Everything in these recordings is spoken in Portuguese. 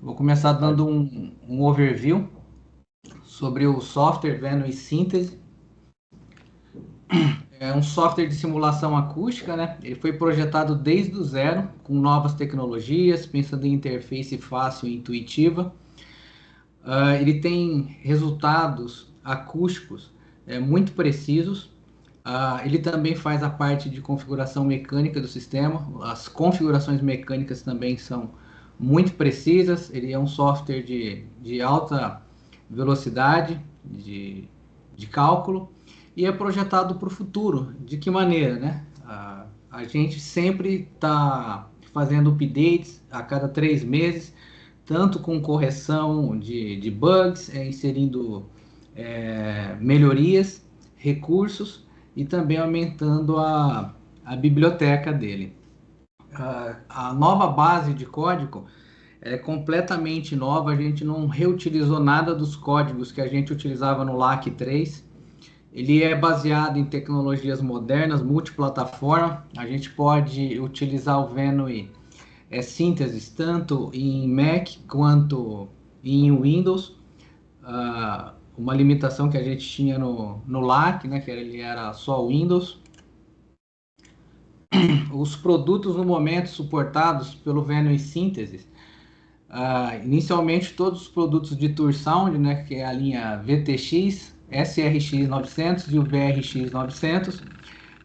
Vou começar Tá. dando um overview sobre o software Venue Synthese. É um software de simulação acústica, né? Ele foi projetado desde o zero, com novas tecnologias, pensando em interface fácil e intuitiva. Ele tem resultados acústicos muito precisos. Ele também faz a parte de configuração mecânica do sistema. As configurações mecânicas também são muito precisas. Ele é um software de alta velocidade de cálculo e é projetado para o futuro. De que maneira, né? A gente sempre está fazendo updates a cada 3 meses, tanto com correção de bugs, inserindo melhorias, recursos e também aumentando a biblioteca dele. A nova base de código é completamente nova, a gente não reutilizou nada dos códigos que a gente utilizava no LAC 3. Ele é baseado em tecnologias modernas, multiplataforma. A gente pode utilizar o Venue sínteses tanto em Mac quanto em Windows. Uma limitação que a gente tinha no LAC, né, que ele era só Windows. Os produtos no momento suportados pelo Venue Synthesis, inicialmente todos os produtos de Tour Sound, né, que é a linha VTX, SRX 900 e o VRX 900,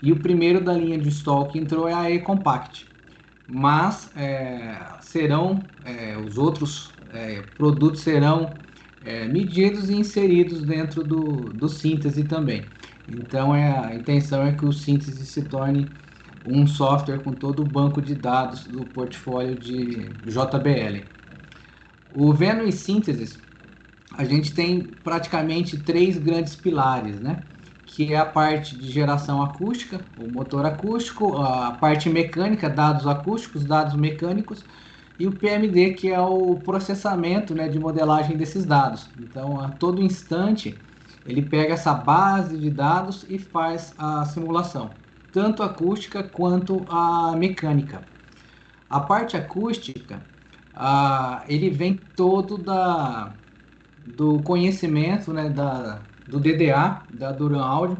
e o primeiro da linha de install que entrou é a E-Compact. Mas os outros produtos serão medidos e inseridos dentro do síntese também. Então a intenção é que o síntese se torne um software com todo o banco de dados do portfólio de JBL. O Venue Synthesis, a gente tem praticamente três grandes pilares, né? Que é a parte de geração acústica, o motor acústico, a parte mecânica, dados acústicos, dados mecânicos, e o PMD, que é o processamento, né, de modelagem desses dados. Então, a todo instante, ele pega essa base de dados e faz a simulação, tanto acústica quanto a mecânica. A parte acústica, ele vem todo do conhecimento, né, do DDA, da Duran Audio,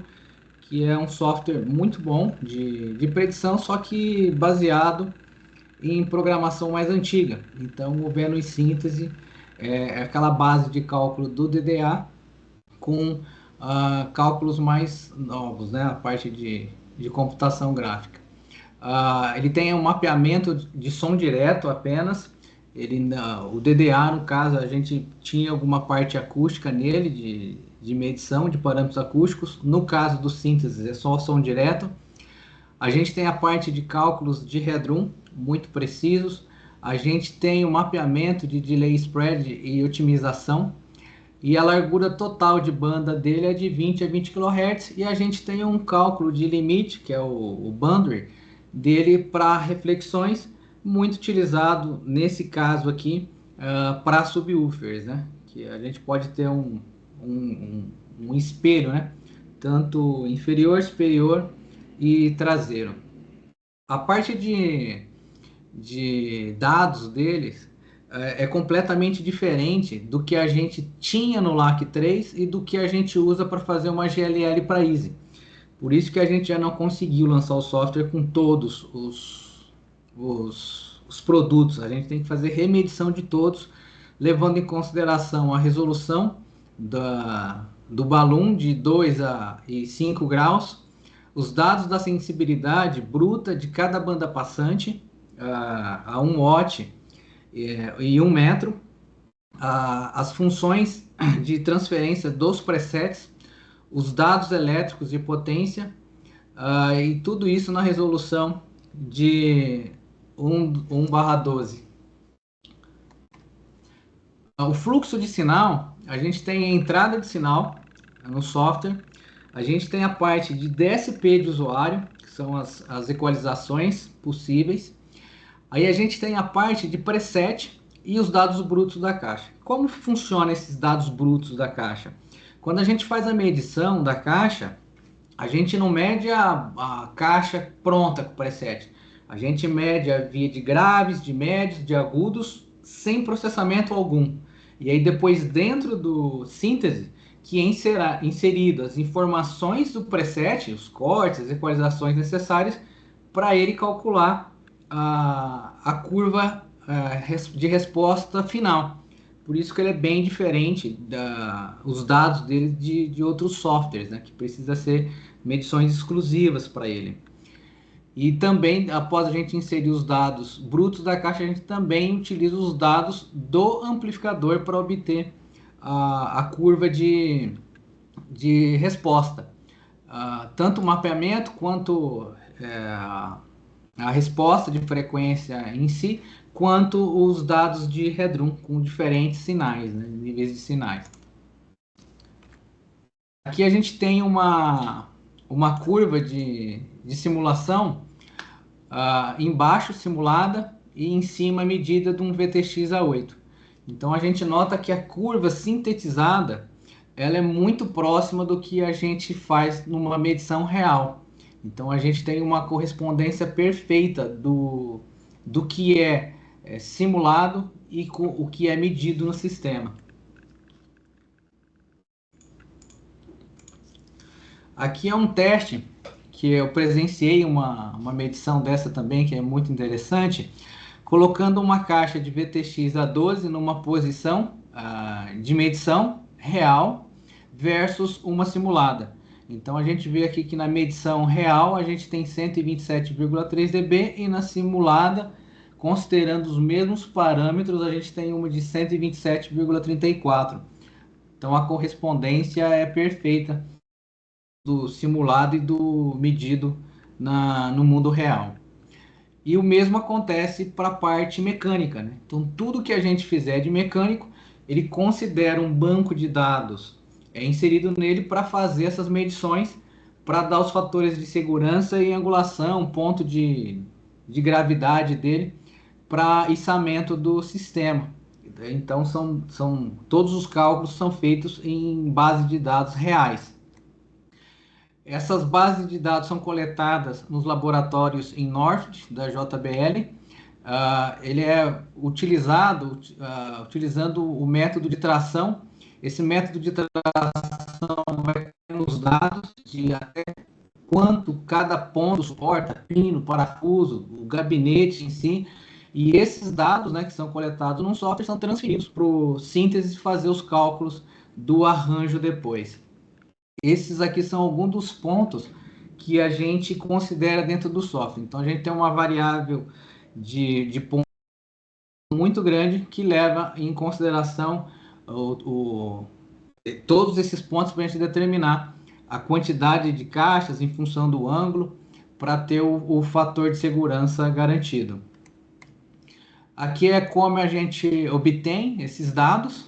que é um software muito bom de predição, só que baseado em programação mais antiga. Então, o Venue Síntese é aquela base de cálculo do DDA com cálculos mais novos, né, a parte de computação gráfica. Ele tem um mapeamento de som direto apenas. O DDA, no caso, a gente tinha alguma parte acústica nele, de medição de parâmetros acústicos. No caso do síntese, é só som direto. A gente tem a parte de cálculos de headroom, muito precisos. A gente tem o mapeamento de delay spread e otimização. E a largura total de banda dele é de 20 a 20 kHz. E a gente tem um cálculo de limite, que é o boundary, dele para reflexões, muito utilizado nesse caso aqui para subwoofers, né? Que a gente pode ter um espelho, né? Tanto inferior, superior e traseiro. A parte de dados deles é completamente diferente do que a gente tinha no LAC 3 e do que a gente usa para fazer uma GLL para Easy. Por isso que a gente já não conseguiu lançar o software com todos os produtos. A gente tem que fazer remedição de todos, levando em consideração a resolução do balão de 2 e 5 graus, os dados da sensibilidade bruta de cada banda passante a 1 watt e 1 metro, as funções de transferência dos presets, os dados elétricos de potência, e tudo isso na resolução de 1/12. O fluxo de sinal, a gente tem a entrada de sinal no software, a gente tem a parte de DSP de usuário, que são as equalizações possíveis. Aí a gente tem a parte de preset e os dados brutos da caixa. Como funciona esses dados brutos da caixa? Quando a gente faz a medição da caixa, a gente não mede a caixa pronta com preset. A gente mede a via de graves, de médios, de agudos, sem processamento algum. E aí depois dentro do síntese, que será inserido as informações do preset, os cortes, as equalizações necessárias para ele calcular a curva de resposta final. Por isso que ele é bem diferente os dados dele de outros softwares, né, que precisa ser medições exclusivas para ele. E também, após a gente inserir os dados brutos da caixa, a gente também utiliza os dados do amplificador para obter a curva de resposta. Tanto o mapeamento quanto a resposta de frequência em si, quanto os dados de headroom com diferentes sinais, né, níveis de sinais. Aqui a gente tem uma curva de simulação, embaixo simulada e em cima medida de um VTX A8. Então a gente nota que a curva sintetizada ela é muito próxima do que a gente faz numa medição real. Então a gente tem uma correspondência perfeita do que é simulado e com o que é medido no sistema. Aqui é um teste que eu presenciei uma medição dessa também, que é muito interessante, colocando uma caixa de VTX A12 numa posição de medição real versus uma simulada. Então a gente vê aqui que na medição real a gente tem 127,3 dB e na simulada, considerando os mesmos parâmetros, a gente tem uma de 127,34. Então a correspondência é perfeita do simulado e do medido no mundo real. E o mesmo acontece para a parte mecânica, né? Então, tudo que a gente fizer de mecânico, ele considera um banco de dados inserido nele para fazer essas medições, para dar os fatores de segurança e angulação, ponto de gravidade dele, para içamento do sistema. Então, todos os cálculos são feitos em base de dados reais. Essas bases de dados são coletadas nos laboratórios em Northwood, da JBL. Ele é utilizado utilizando o método de tração. Esse método de tração vai ter os dados de até quanto cada ponto suporta, pino, parafuso, o gabinete em si. E esses dados, né, que são coletados num software são transferidos para o síntese fazer os cálculos do arranjo depois. Esses aqui são alguns dos pontos que a gente considera dentro do software. Então, a gente tem uma variável de ponto muito grande que leva em consideração todos esses pontos para a gente determinar a quantidade de caixas em função do ângulo para ter o fator de segurança garantido. Aqui é como a gente obtém esses dados.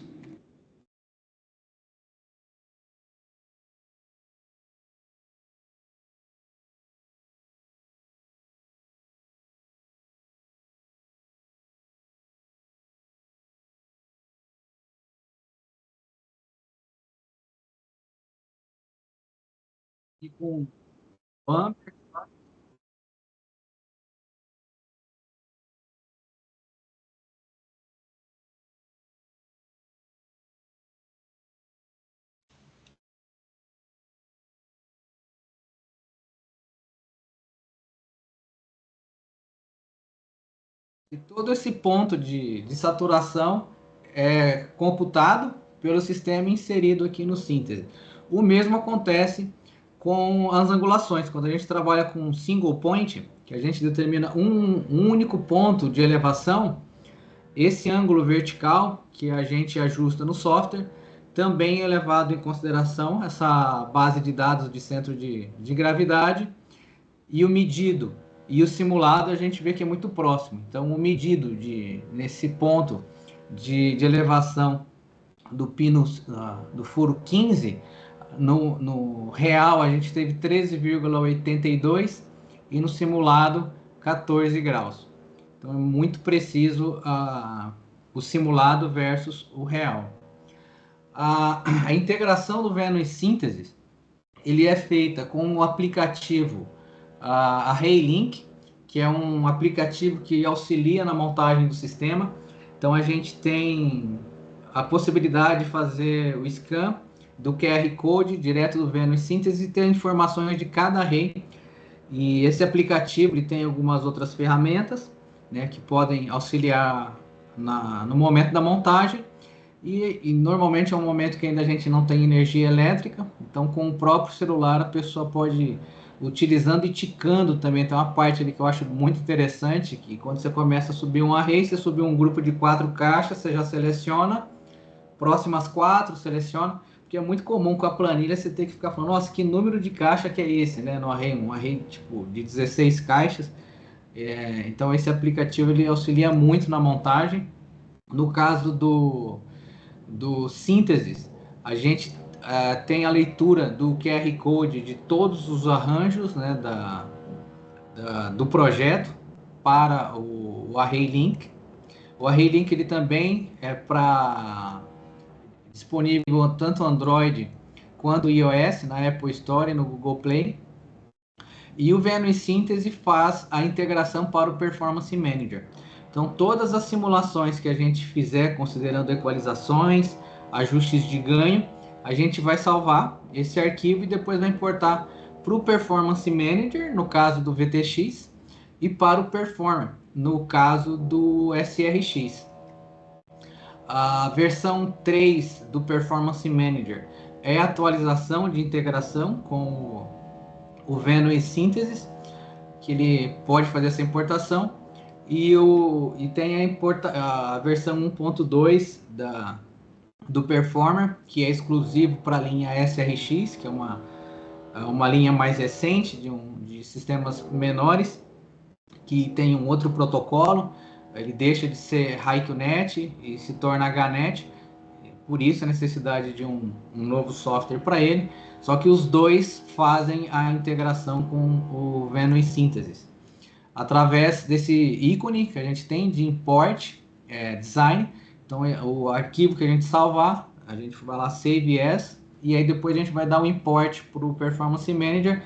E com bumper. E todo esse ponto de saturação é computado pelo sistema inserido aqui no síntese. O mesmo acontece com as angulações. Quando a gente trabalha com single point, que a gente determina um único ponto de elevação, esse ângulo vertical que a gente ajusta no software também é levado em consideração essa base de dados de centro de gravidade e o medido e o simulado a gente vê que é muito próximo. Então, o medido nesse ponto de elevação do pino do furo 15, no real a gente teve 13,82 e no simulado 14 graus. Então, é muito preciso o simulado versus o real. A integração do Venus Synthesis ele é feita com o aplicativo a Reilink, que é um aplicativo que auxilia na montagem do sistema. Então a gente tem a possibilidade de fazer o scan do QR Code direto do Venus Síntese e ter informações de cada array. E esse aplicativo ele tem algumas outras ferramentas, né, que podem auxiliar no momento da montagem. E normalmente é um momento que ainda a gente não tem energia elétrica, então com o próprio celular a pessoa pode, utilizando e ticando também. Tem uma parte ali que eu acho muito interessante, que quando você começa a subir um array, você subir um grupo de 4 caixas, você já seleciona, próximas 4, seleciona, porque é muito comum com a planilha você ter que ficar falando, nossa, que número de caixa que é esse, né, no array, um array tipo de 16 caixas. Então esse aplicativo ele auxilia muito na montagem. No caso do Síntese, a gente tem a leitura do QR Code de todos os arranjos, né, do projeto para o Array Link. O Array Link ele também é disponível tanto Android quanto iOS, na Apple Store e no Google Play. E o Venus Síntese faz a integração para o Performance Manager. Então, todas as simulações que a gente fizer, considerando equalizações, ajustes de ganho, a gente vai salvar esse arquivo e depois vai importar para o Performance Manager, no caso do VTX, e para o Performer, no caso do SRX. A versão 3 do Performance Manager é a atualização de integração com o Venus Síntese, que ele pode fazer essa importação, e tem a versão 1.2 do Performer, que é exclusivo para a linha SRX, que é uma linha mais recente de sistemas menores, que tem um outro protocolo. Ele deixa de ser HiQNet e se torna HNet, por isso a necessidade de um novo software para ele. Só que os dois fazem a integração com o Venus Síntese. Através desse ícone que a gente tem de import design, então o arquivo que a gente salvar, a gente vai lá save as, e aí depois a gente vai dar o import para o Performance Manager,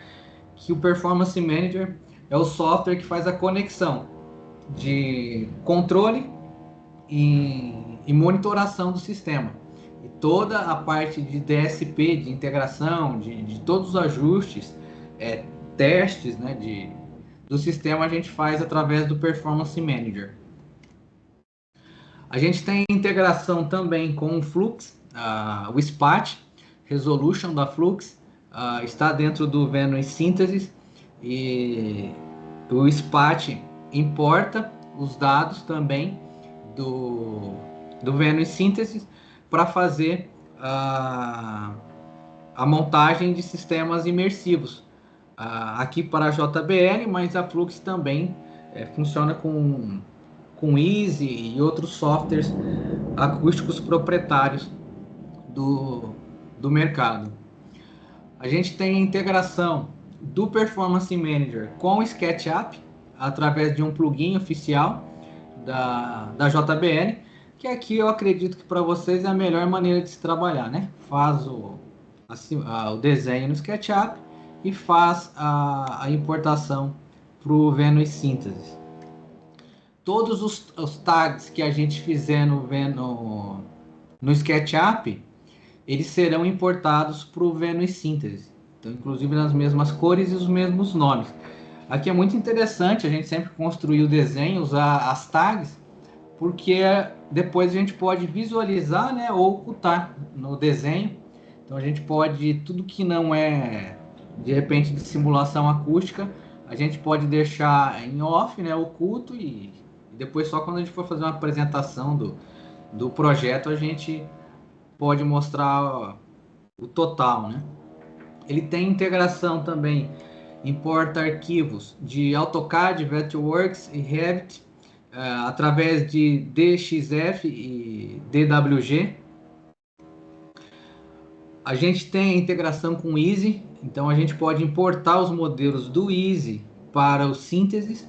que o Performance Manager é o software que faz a conexão de controle e monitoração do sistema. E toda a parte de DSP, de integração, de todos os ajustes, testes, né, do sistema a gente faz através do Performance Manager. A gente tem integração também com o Flux, o SPAT, Resolution da Flux, está dentro do Venus Síntese, e o SPAT importa os dados também do Venus Síntese para fazer a montagem de sistemas imersivos. Aqui para a JBL, mas a Flux também funciona com Easy e outros softwares acústicos proprietários do mercado. A gente tem a integração do Performance Manager com o SketchUp através de um plugin oficial da JBL, que aqui eu acredito que para vocês é a melhor maneira de se trabalhar, né? Faz o desenho no SketchUp e faz a importação para o Venus Síntese. Todos os tags que a gente fizer no SketchUp, eles serão importados para o Venus Síntese. Então, inclusive nas mesmas cores e os mesmos nomes. Aqui é muito interessante a gente sempre construir o desenho, usar as tags, porque depois a gente pode visualizar, né, ou ocultar no desenho. Então a gente pode, tudo que não é de repente de simulação acústica, a gente pode deixar em off, né, oculto, e depois só quando a gente for fazer uma apresentação do projeto a gente pode mostrar o total, né? Ele tem integração também, importa arquivos de AutoCAD, Vectorworks e Revit através de DXF e DWG. A gente tem a integração com o Easy, então a gente pode importar os modelos do Easy para o Síntese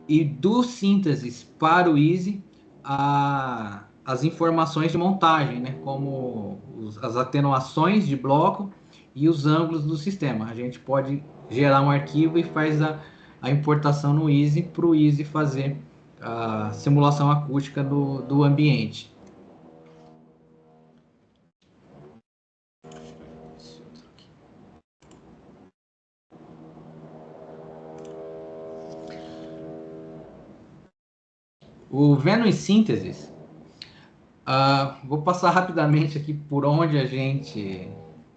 e do Síntese para o Easy as informações de montagem, né, como as atenuações de bloco e os ângulos do sistema. A gente pode gerar um arquivo e faz a importação no Easy para o Easy fazer a simulação acústica do ambiente. O Venus Synthesis, vou passar rapidamente aqui por onde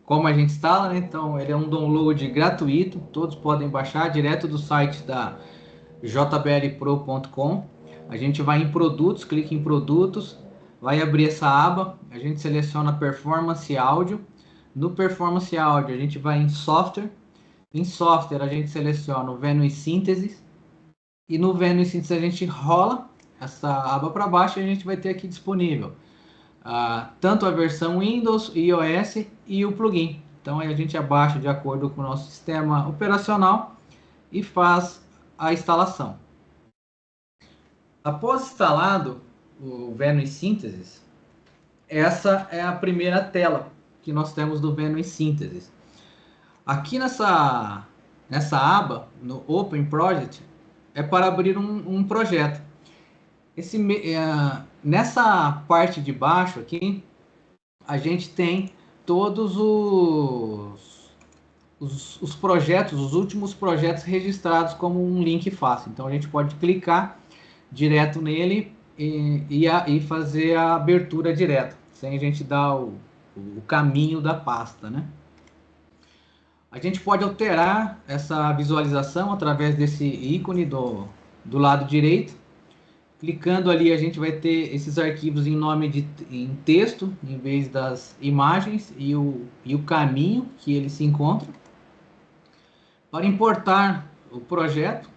como a gente instala, né? Então, ele é um download gratuito, todos podem baixar direto do site da jblpro.com. A gente vai em produtos, clica em produtos, vai abrir essa aba, a gente seleciona Performance Áudio. No Performance Áudio, a gente vai em Software. Em Software, a gente seleciona o Venus Synthesis. E no Venus Synthesis, a gente rola essa aba para baixo e a gente vai ter aqui disponível tanto a versão Windows, iOS e o plugin. Então aí a gente abaixa de acordo com o nosso sistema operacional e faz a instalação. Após instalado o Venus Synthesis, essa é a primeira tela que nós temos do Venus Synthesis. Aqui nessa aba, no Open Project, é para abrir um projeto. Nessa parte de baixo aqui, a gente tem todos os projetos, os últimos projetos registrados como um link fácil. Então a gente pode clicar direto nele e fazer a abertura direto, sem a gente dar o caminho da pasta, né? A gente pode alterar essa visualização através desse ícone do lado direito. Clicando ali, a gente vai ter esses arquivos em texto, em vez das imagens, e o caminho que ele se encontra. Para importar o projeto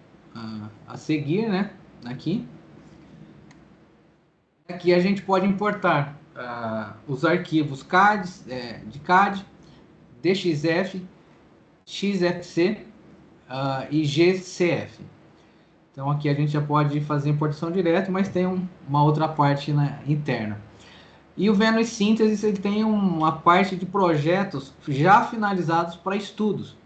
a seguir, né? Aqui a gente pode importar os arquivos de CAD, DXF, XFC e GCF. Então aqui a gente já pode fazer importação direta, mas tem uma outra parte, né, interna. E o Venus Synthesis, ele tem uma parte de projetos já finalizados para estudos.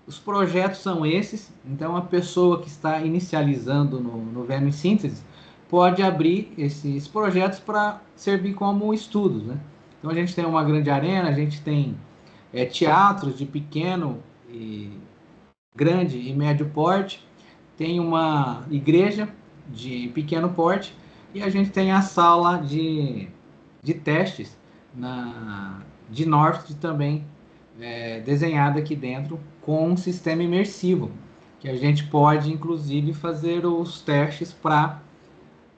Os projetos são esses, então a pessoa que está inicializando no Venus Synthesis pode abrir esses projetos para servir como estudos, né? Então a gente tem uma grande arena, a gente tem teatros de pequeno, grande e médio porte, tem uma igreja de pequeno porte e a gente tem a sala de testes de North também desenhada aqui dentro com um sistema imersivo, que a gente pode inclusive fazer os testes para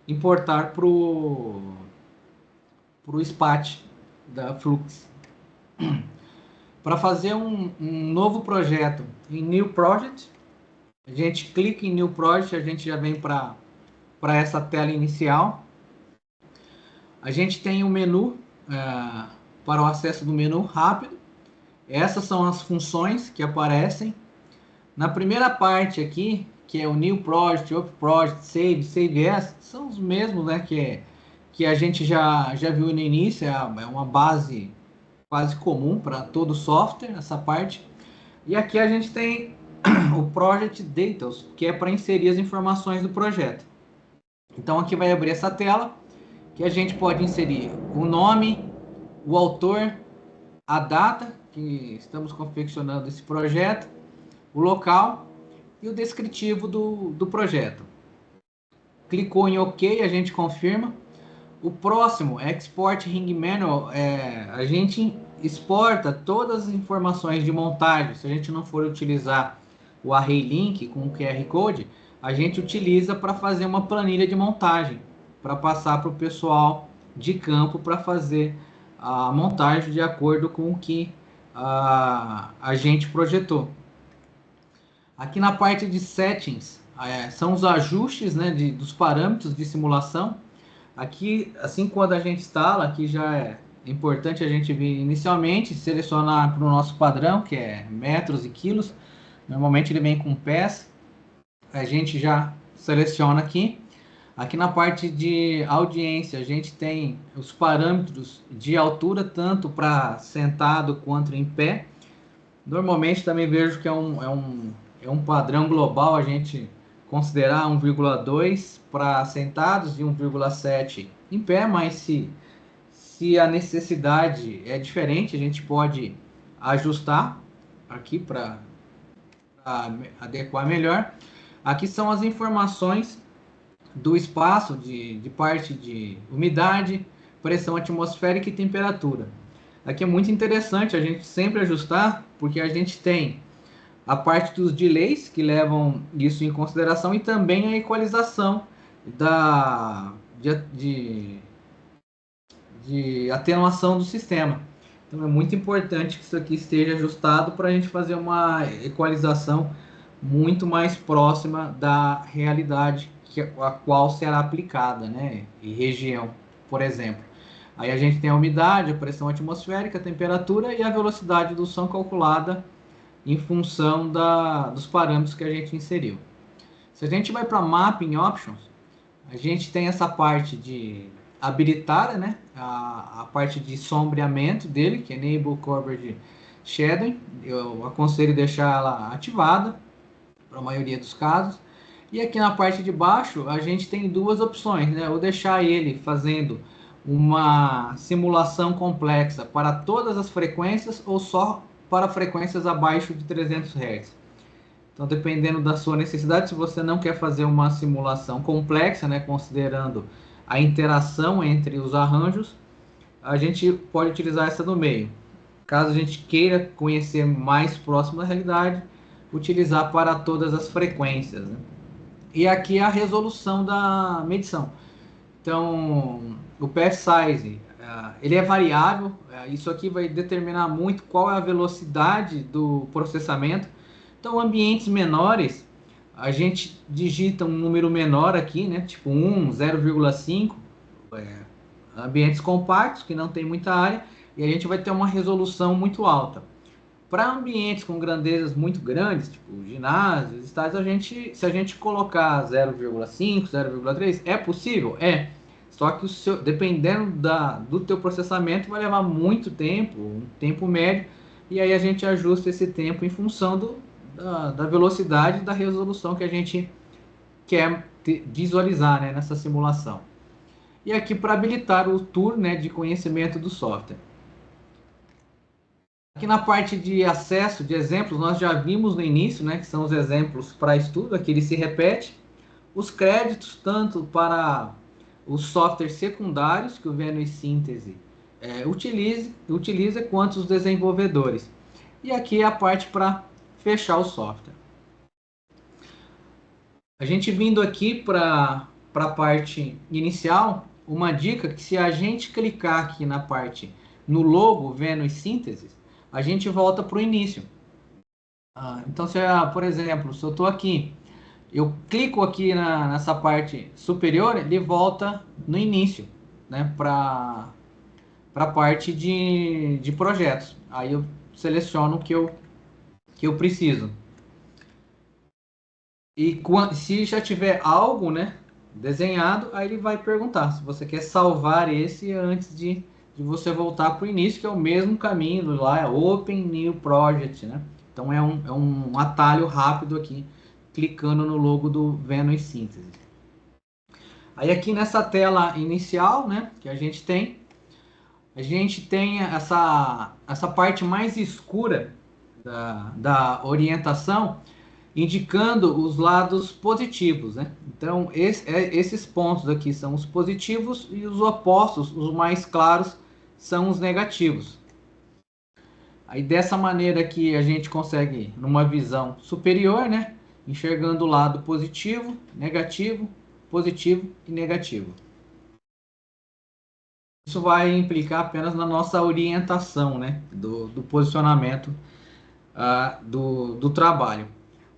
importar para o SPAT da Flux. Para fazer um novo projeto em New Project, a gente clica em New Project, a gente já vem para essa tela inicial. A gente tem um menu para o acesso do menu rápido. Essas são as funções que aparecem. Na primeira parte aqui, que é o New Project, Open Project, Save As, são os mesmos, né, que a gente já viu no início, é uma base quase comum para todo software, essa parte. E aqui a gente tem o Project Details, que é para inserir as informações do projeto. Então aqui vai abrir essa tela, que a gente pode inserir o nome, o autor, a data que estamos confeccionando esse projeto, o local e o descritivo do projeto. Clicou em OK, a gente confirma. O próximo, Export Ring Manual, a gente exporta todas as informações de montagem. Se a gente não for utilizar o Array Link com o QR Code, a gente utiliza para fazer uma planilha de montagem, para passar para o pessoal de campo para fazer a montagem de acordo com o que a gente projetou. Aqui na parte de Settings, são os ajustes, né, dos parâmetros de simulação. Aqui, assim, quando a gente instala, aqui já é importante a gente vir inicialmente, selecionar para o nosso padrão, que é metros e quilos. Normalmente ele vem com pés. A gente já seleciona aqui. Aqui na parte de audiência, a gente tem os parâmetros de altura, tanto para sentado quanto em pé. Normalmente também vejo que é um padrão global, a gente considerar 1,2 para sentados e 1,7 em pé, mas se a necessidade é diferente, a gente pode ajustar aqui para adequar melhor. Aqui são as informações do espaço de parte de umidade, pressão atmosférica e temperatura. Aqui é muito interessante a gente sempre ajustar, porque a gente tem a parte dos delays que levam isso em consideração e também a equalização da, de atenuação do sistema. Então é muito importante que isso aqui esteja ajustado para a gente fazer uma equalização muito mais próxima da realidade a qual será aplicada, né? E região, por exemplo. Aí a gente tem a umidade, a pressão atmosférica, a temperatura e a velocidade do som calculada em função dos parâmetros que a gente inseriu. Se a gente vai para Mapping Options, a gente tem essa parte de habilitada, né? A parte de sombreamento dele, que é Enable Coverage Shadowing. Eu aconselho deixar ela ativada para a maioria dos casos. E aqui na parte de baixo a gente tem duas opções, né? Ou deixar ele fazendo uma simulação complexa para todas as frequências ou só para frequências abaixo de 300 Hz. Então, dependendo da sua necessidade, se você não quer fazer uma simulação complexa, né, considerando a interação entre os arranjos, a gente pode utilizar essa no meio. Caso a gente queira conhecer mais próximo da realidade, utilizar para todas as frequências, né? E aqui é a resolução da medição. Então, o path size, ele é variável. Isso aqui vai determinar muito qual é a velocidade do processamento. Então, ambientes menores, a gente digita um número menor aqui, né? Tipo 1, 0,5. Ambientes compactos, que não tem muita área, e a gente vai ter uma resolução muito alta. Para ambientes com grandezas muito grandes, tipo ginásios, estádios, se a gente colocar 0,5, 0,3, é possível? É. Só que dependendo do teu processamento, vai levar muito tempo, um tempo médio, e aí a gente ajusta esse tempo em função da velocidade e da resolução que a gente quer visualizar, né, nessa simulação. E aqui para habilitar o tour, né, de conhecimento do software. Aqui na parte de acesso de exemplos, nós já vimos no início, né, que são os exemplos para estudo, aqui ele se repete. Os créditos, tanto para os softwares secundários que o Venue Síntese utiliza, quanto os desenvolvedores. E aqui é a parte para fechar o software. A gente vindo aqui para a parte inicial, uma dica que se a gente clicar aqui na parte, no logo Venue Síntese, a gente volta para o início. Então, por exemplo, se eu estou aqui, eu clico aqui nessa parte superior, ele volta no início, né, para a parte de projetos. Aí eu seleciono o que eu preciso. E se já tiver algo, né, desenhado, aí ele vai perguntar se você quer salvar esse antes de você voltar para o início, que é o mesmo caminho lá, é Open New Project, né? Então é um atalho rápido aqui, clicando no logo do Venue Síntese. Aí aqui nessa tela inicial, né, que a gente tem essa parte mais escura da orientação, indicando os lados positivos, né? Então, esses pontos aqui são os positivos e os opostos, os mais claros, são os negativos. Aí, dessa maneira aqui, a gente consegue, numa visão superior, né? Enxergando o lado positivo, negativo, positivo e negativo. Isso vai implicar apenas na nossa orientação, né? Do posicionamento do trabalho.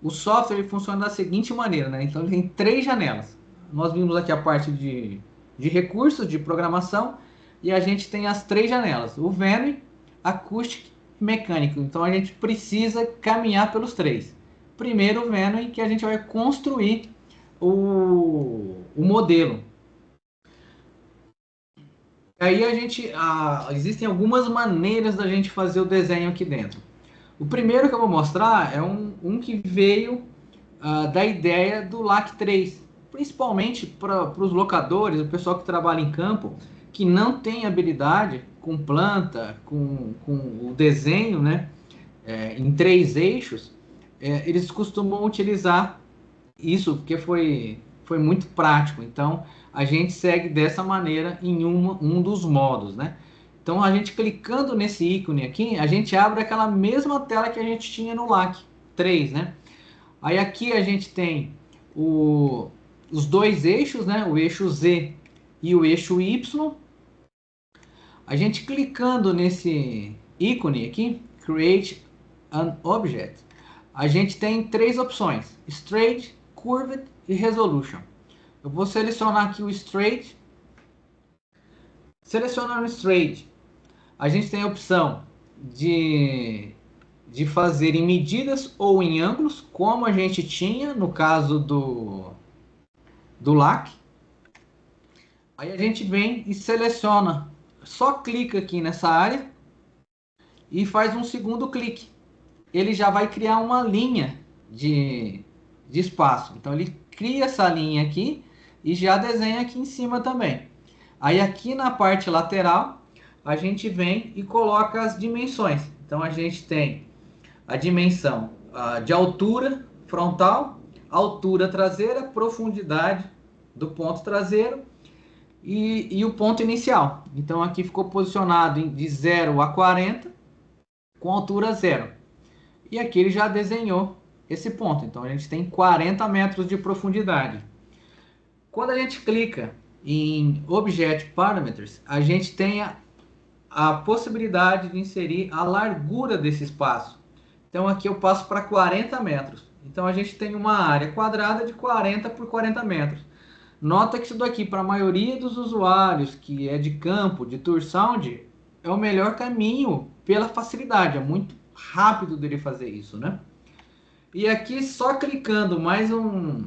O software funciona da seguinte maneira, né? Então ele tem 3 janelas. Nós vimos aqui a parte de recursos de programação e a gente tem as 3 janelas: o Venue, Acoustic e Mecânico. Então a gente precisa caminhar pelos 3. Primeiro o Venue, que a gente vai construir o modelo. Aí existem algumas maneiras da gente fazer o desenho aqui dentro. O primeiro que eu vou mostrar é um que veio da ideia do LAC 3, principalmente para os locadores, o pessoal que trabalha em campo, que não tem habilidade com planta, com o desenho, né, em 3 eixos, eles costumam utilizar isso porque foi muito prático. Então, a gente segue dessa maneira em um dos modos, né? Então, a gente clicando nesse ícone aqui, a gente abre aquela mesma tela que a gente tinha no LAC 3, né? Aí aqui a gente tem os 2 eixos, né? O eixo Z e o eixo Y. A gente clicando nesse ícone aqui, Create an Object, a gente tem 3 opções: Straight, Curved e Resolution. Eu vou selecionar aqui o Straight. Selecionando o Straight, a gente tem a opção de fazer em medidas ou em ângulos, como a gente tinha no caso do LAC. Aí a gente vem e seleciona, só clica aqui nessa área e faz um segundo clique. Ele já vai criar uma linha de espaço. Então ele cria essa linha aqui e já desenha aqui em cima também. Aí aqui na parte lateral, a gente vem e coloca as dimensões. Então a gente tem a dimensão de altura frontal, altura traseira, profundidade do ponto traseiro e o ponto inicial. Então aqui ficou posicionado de 0 a 40 com altura 0. E aqui ele já desenhou esse ponto. Então a gente tem 40 metros de profundidade. Quando a gente clica em Object Parameters, a gente tem a possibilidade de inserir a largura desse espaço. Então aqui eu passo para 40 metros. Então a gente tem uma área quadrada de 40 por 40 metros. Nota que isso daqui, para a maioria dos usuários que é de campo, de Tour Sound, é o melhor caminho pela facilidade. É muito rápido dele fazer isso, né? E aqui, só clicando mais um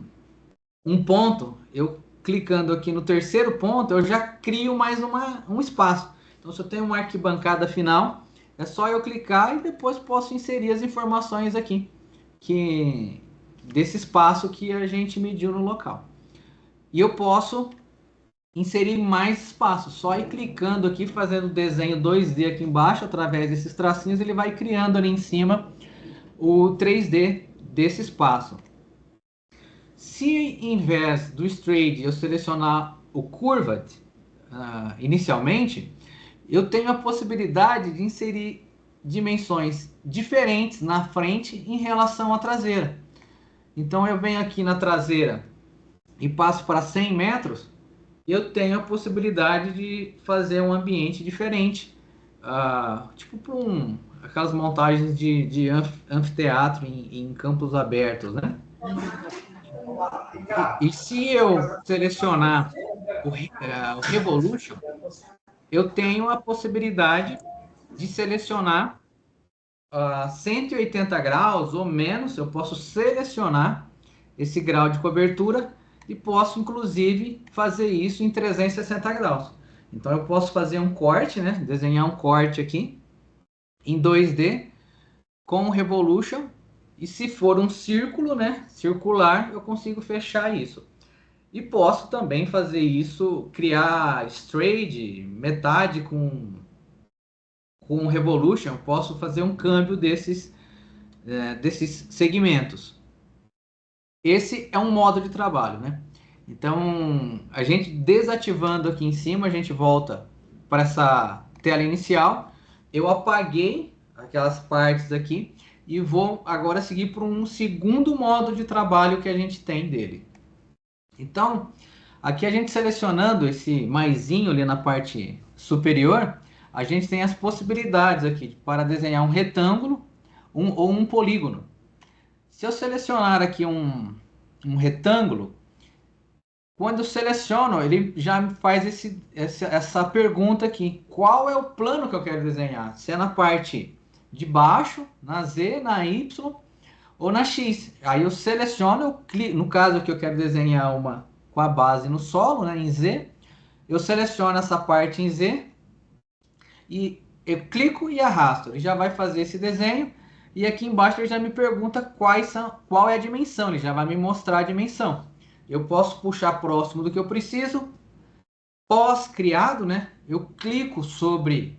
ponto, eu clicando aqui no terceiro ponto, eu já crio mais um espaço. Então, se eu tenho uma arquibancada final, é só eu clicar e depois posso inserir as informações aqui desse espaço que a gente mediu no local. E eu posso inserir mais espaço, só ir clicando aqui, fazendo o desenho 2D aqui embaixo, através desses tracinhos, ele vai criando ali em cima o 3D desse espaço. Se em vez do Straight eu selecionar o Curved inicialmente, eu tenho a possibilidade de inserir dimensões diferentes na frente em relação à traseira. Então eu venho aqui na traseira e passo para 100 metros, eu tenho a possibilidade de fazer um ambiente diferente, tipo para aquelas montagens de anfiteatro em campos abertos, né? E se eu selecionar o Revolution, eu tenho a possibilidade de selecionar 180 graus ou menos. Eu posso selecionar esse grau de cobertura e posso, inclusive, fazer isso em 360 graus. Então, eu posso fazer um corte, né? Desenhar um corte aqui em 2D com o Revolution. E se for um círculo, né? Circular, eu consigo fechar isso. E posso também fazer isso, criar straight, metade com Revolution. Posso fazer um câmbio desses segmentos. Esse é um modo de trabalho, né? Então, a gente desativando aqui em cima, a gente volta para essa tela inicial. Eu apaguei aquelas partes aqui e vou agora seguir para um segundo modo de trabalho que a gente tem dele. Então, aqui a gente selecionando esse maisinho ali na parte superior, a gente tem as possibilidades aqui para desenhar um retângulo ou um polígono. Se eu selecionar aqui um retângulo, quando eu seleciono, ele já me faz essa pergunta aqui: qual é o plano que eu quero desenhar? Se é na parte de baixo, na Z, na Y ou na X. Aí eu seleciono, eu clico, no caso aqui eu quero desenhar uma com a base no solo, né, em Z, eu seleciono essa parte em Z e eu clico e arrasto. Ele já vai fazer esse desenho E aqui embaixo ele já me pergunta qual é a dimensão, ele já vai me mostrar a dimensão. Eu posso puxar próximo do que eu preciso. Pós-criado, né? Eu clico sobre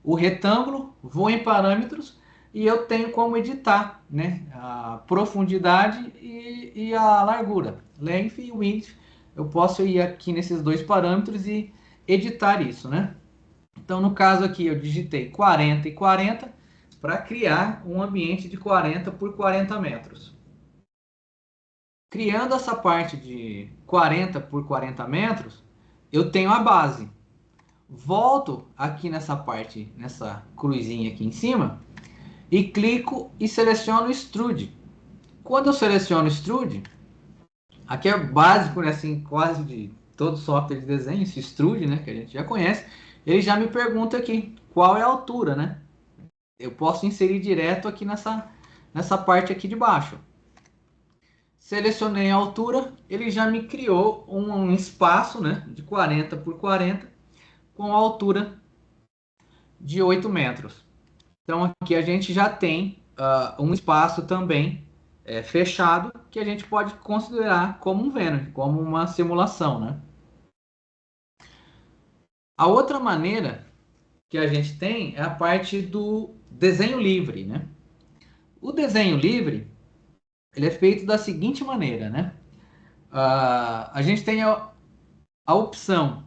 o retângulo, vou em parâmetros e eu tenho como editar, né? A profundidade e a largura, length e width. Eu posso ir aqui nesses dois parâmetros e editar isso, né? Então, no caso aqui, eu digitei 40 e 40 para criar um ambiente de 40 por 40 metros. Criando essa parte de 40 por 40 metros, eu tenho a base. Volto aqui nessa parte, nessa cruzinha aqui em cima, e clico e seleciono Extrude. Quando eu seleciono Extrude, aqui é básico, né, assim, quase de todo software de desenho, esse Extrude, né, que a gente já conhece, ele já me pergunta aqui qual é a altura, né? Eu posso inserir direto aqui nessa parte aqui de baixo. Selecionei a altura, ele já me criou um espaço, né, de 40 por 40 com a altura de 8 metros. Então aqui a gente já tem um espaço também fechado que a gente pode considerar como um Venus, como uma simulação, né? A outra maneira que a gente tem é a parte do desenho livre, né? O desenho livre ele é feito da seguinte maneira, né? A gente tem a opção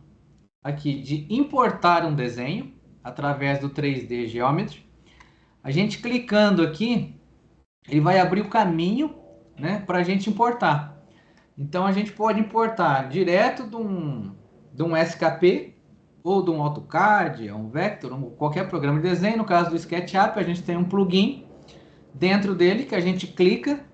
aqui de importar um desenho através do 3D Geometry. A gente clicando aqui, ele vai abrir o caminho, né, para a gente importar. Então a gente pode importar direto de um SKP ou de um AutoCAD, um Vector, qualquer programa de desenho. No caso do SketchUp, a gente tem um plugin dentro dele que a gente clica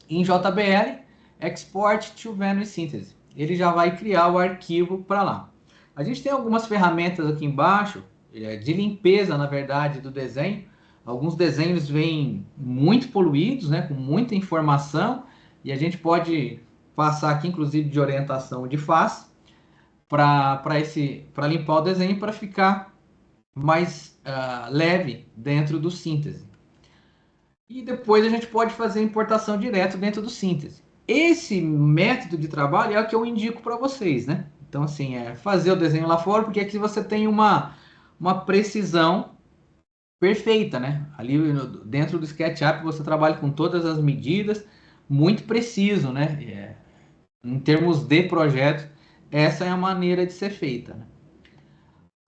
em JBL, Export to Venus Synthesis. Ele já vai criar o arquivo para lá. A gente tem algumas ferramentas aqui embaixo, de limpeza, na verdade, do desenho. Alguns desenhos vêm muito poluídos, né, com muita informação, e a gente pode passar aqui, inclusive, de orientação de face para limpar o desenho para ficar mais leve dentro do síntese. E depois a gente pode fazer importação direto dentro do síntese. Esse método de trabalho é o que eu indico para vocês, né? Então, assim, fazer o desenho lá fora, porque aqui você tem uma precisão perfeita, né? Ali dentro do SketchUp você trabalha com todas as medidas, muito preciso, né? Em termos de projeto, essa é a maneira de ser feita, né?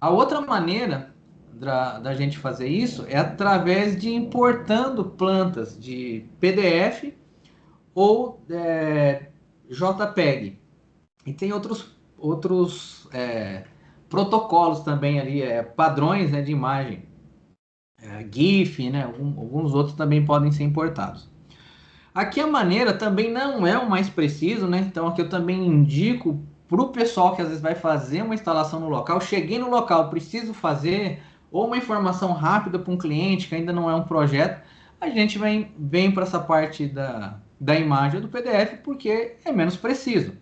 A outra maneira da gente fazer isso é através de importando plantas de PDF ou JPEG. E tem outros protocolos também ali, padrões, né, de imagem, GIF, né, alguns outros também podem ser importados. Aqui a maneira também não é o mais preciso, né? Então aqui eu também indico para o pessoal que às vezes vai fazer uma instalação no local. Cheguei no local, preciso fazer ou uma informação rápida para um cliente que ainda não é um projeto. A gente vem para essa parte da imagem do PDF porque é menos preciso.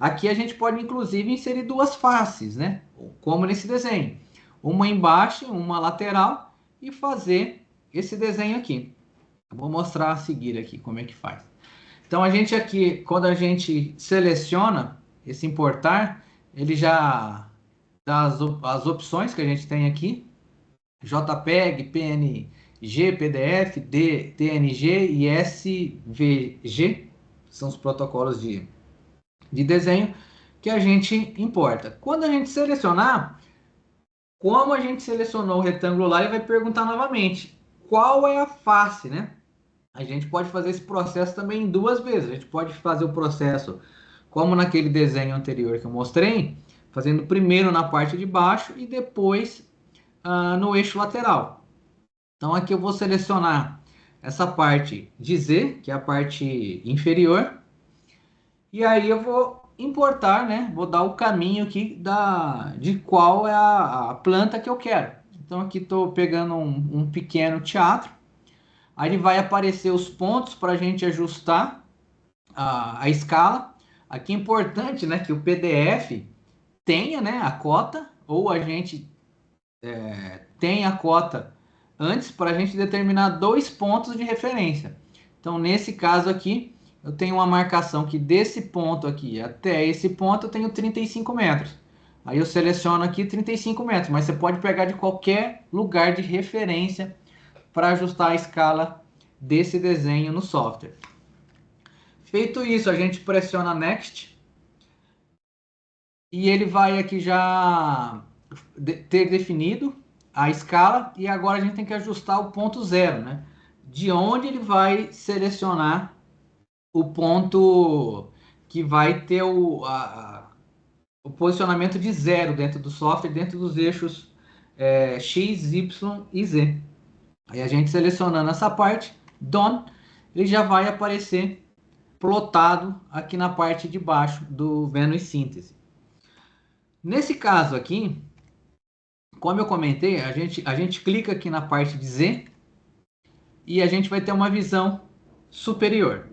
Aqui a gente pode inclusive inserir duas faces, né? Como nesse desenho. Uma embaixo, uma lateral e fazer esse desenho aqui. Vou mostrar a seguir aqui como é que faz. Então a gente aqui, quando a gente seleciona esse importar, ele já dá as opções que a gente tem aqui: JPEG, PNG, PDF, TNG e SVG. São os protocolos de desenho que a gente importa. Quando a gente selecionar, como a gente selecionou o retângulo lá, ele vai perguntar novamente qual é a face, né? A gente pode fazer esse processo também em duas vezes. A gente pode fazer o processo como naquele desenho anterior que eu mostrei, fazendo primeiro na parte de baixo e depois no eixo lateral. Então aqui eu vou selecionar essa parte de Z, que é a parte inferior, e aí eu vou importar, né? Vou dar o caminho aqui de qual é a planta que eu quero. Então aqui estou pegando um pequeno teatro. Aí vai aparecer os pontos para a gente ajustar a escala. Aqui é importante, né, que o PDF tenha, né, a cota, ou a gente tenha a cota antes para a gente determinar 2 pontos de referência. Então, nesse caso aqui, eu tenho uma marcação que desse ponto aqui até esse ponto eu tenho 35 metros. Aí eu seleciono aqui 35 metros, mas você pode pegar de qualquer lugar de referência para ajustar a escala desse desenho no software. Feito isso, a gente pressiona Next e ele vai aqui já ter definido a escala e agora a gente tem que ajustar o ponto zero, né? De onde ele vai selecionar o ponto que vai ter o posicionamento de zero dentro do software, dentro dos eixos X, Y e Z. Aí a gente selecionando essa parte, Done, ele já vai aparecer plotado aqui na parte de baixo do Venus Síntese. Nesse caso aqui, como eu comentei, a gente clica aqui na parte de Z e a gente vai ter uma visão superior.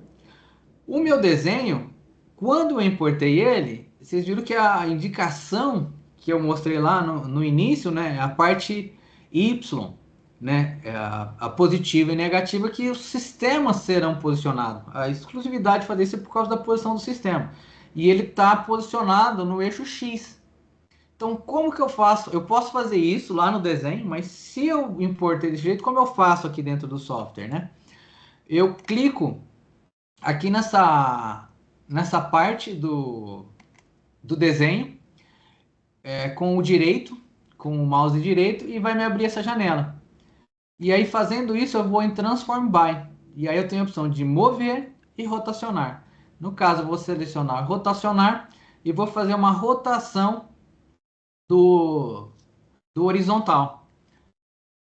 O meu desenho, quando eu importei ele, vocês viram que a indicação que eu mostrei lá no início, né, é a parte Y, né, é a positiva e negativa que os sistemas serão posicionados. A exclusividade de fazer isso é por causa da posição do sistema. E ele está posicionado no eixo X. Então, como que eu faço? Eu posso fazer isso lá no desenho, mas se eu importei desse jeito, como eu faço aqui dentro do software, né? Eu clico aqui nessa parte do desenho, com o direito, com o mouse direito, e vai me abrir essa janela. E aí, fazendo isso, eu vou em Transform By. E aí eu tenho a opção de mover e rotacionar. No caso, eu vou selecionar rotacionar e vou fazer uma rotação do horizontal.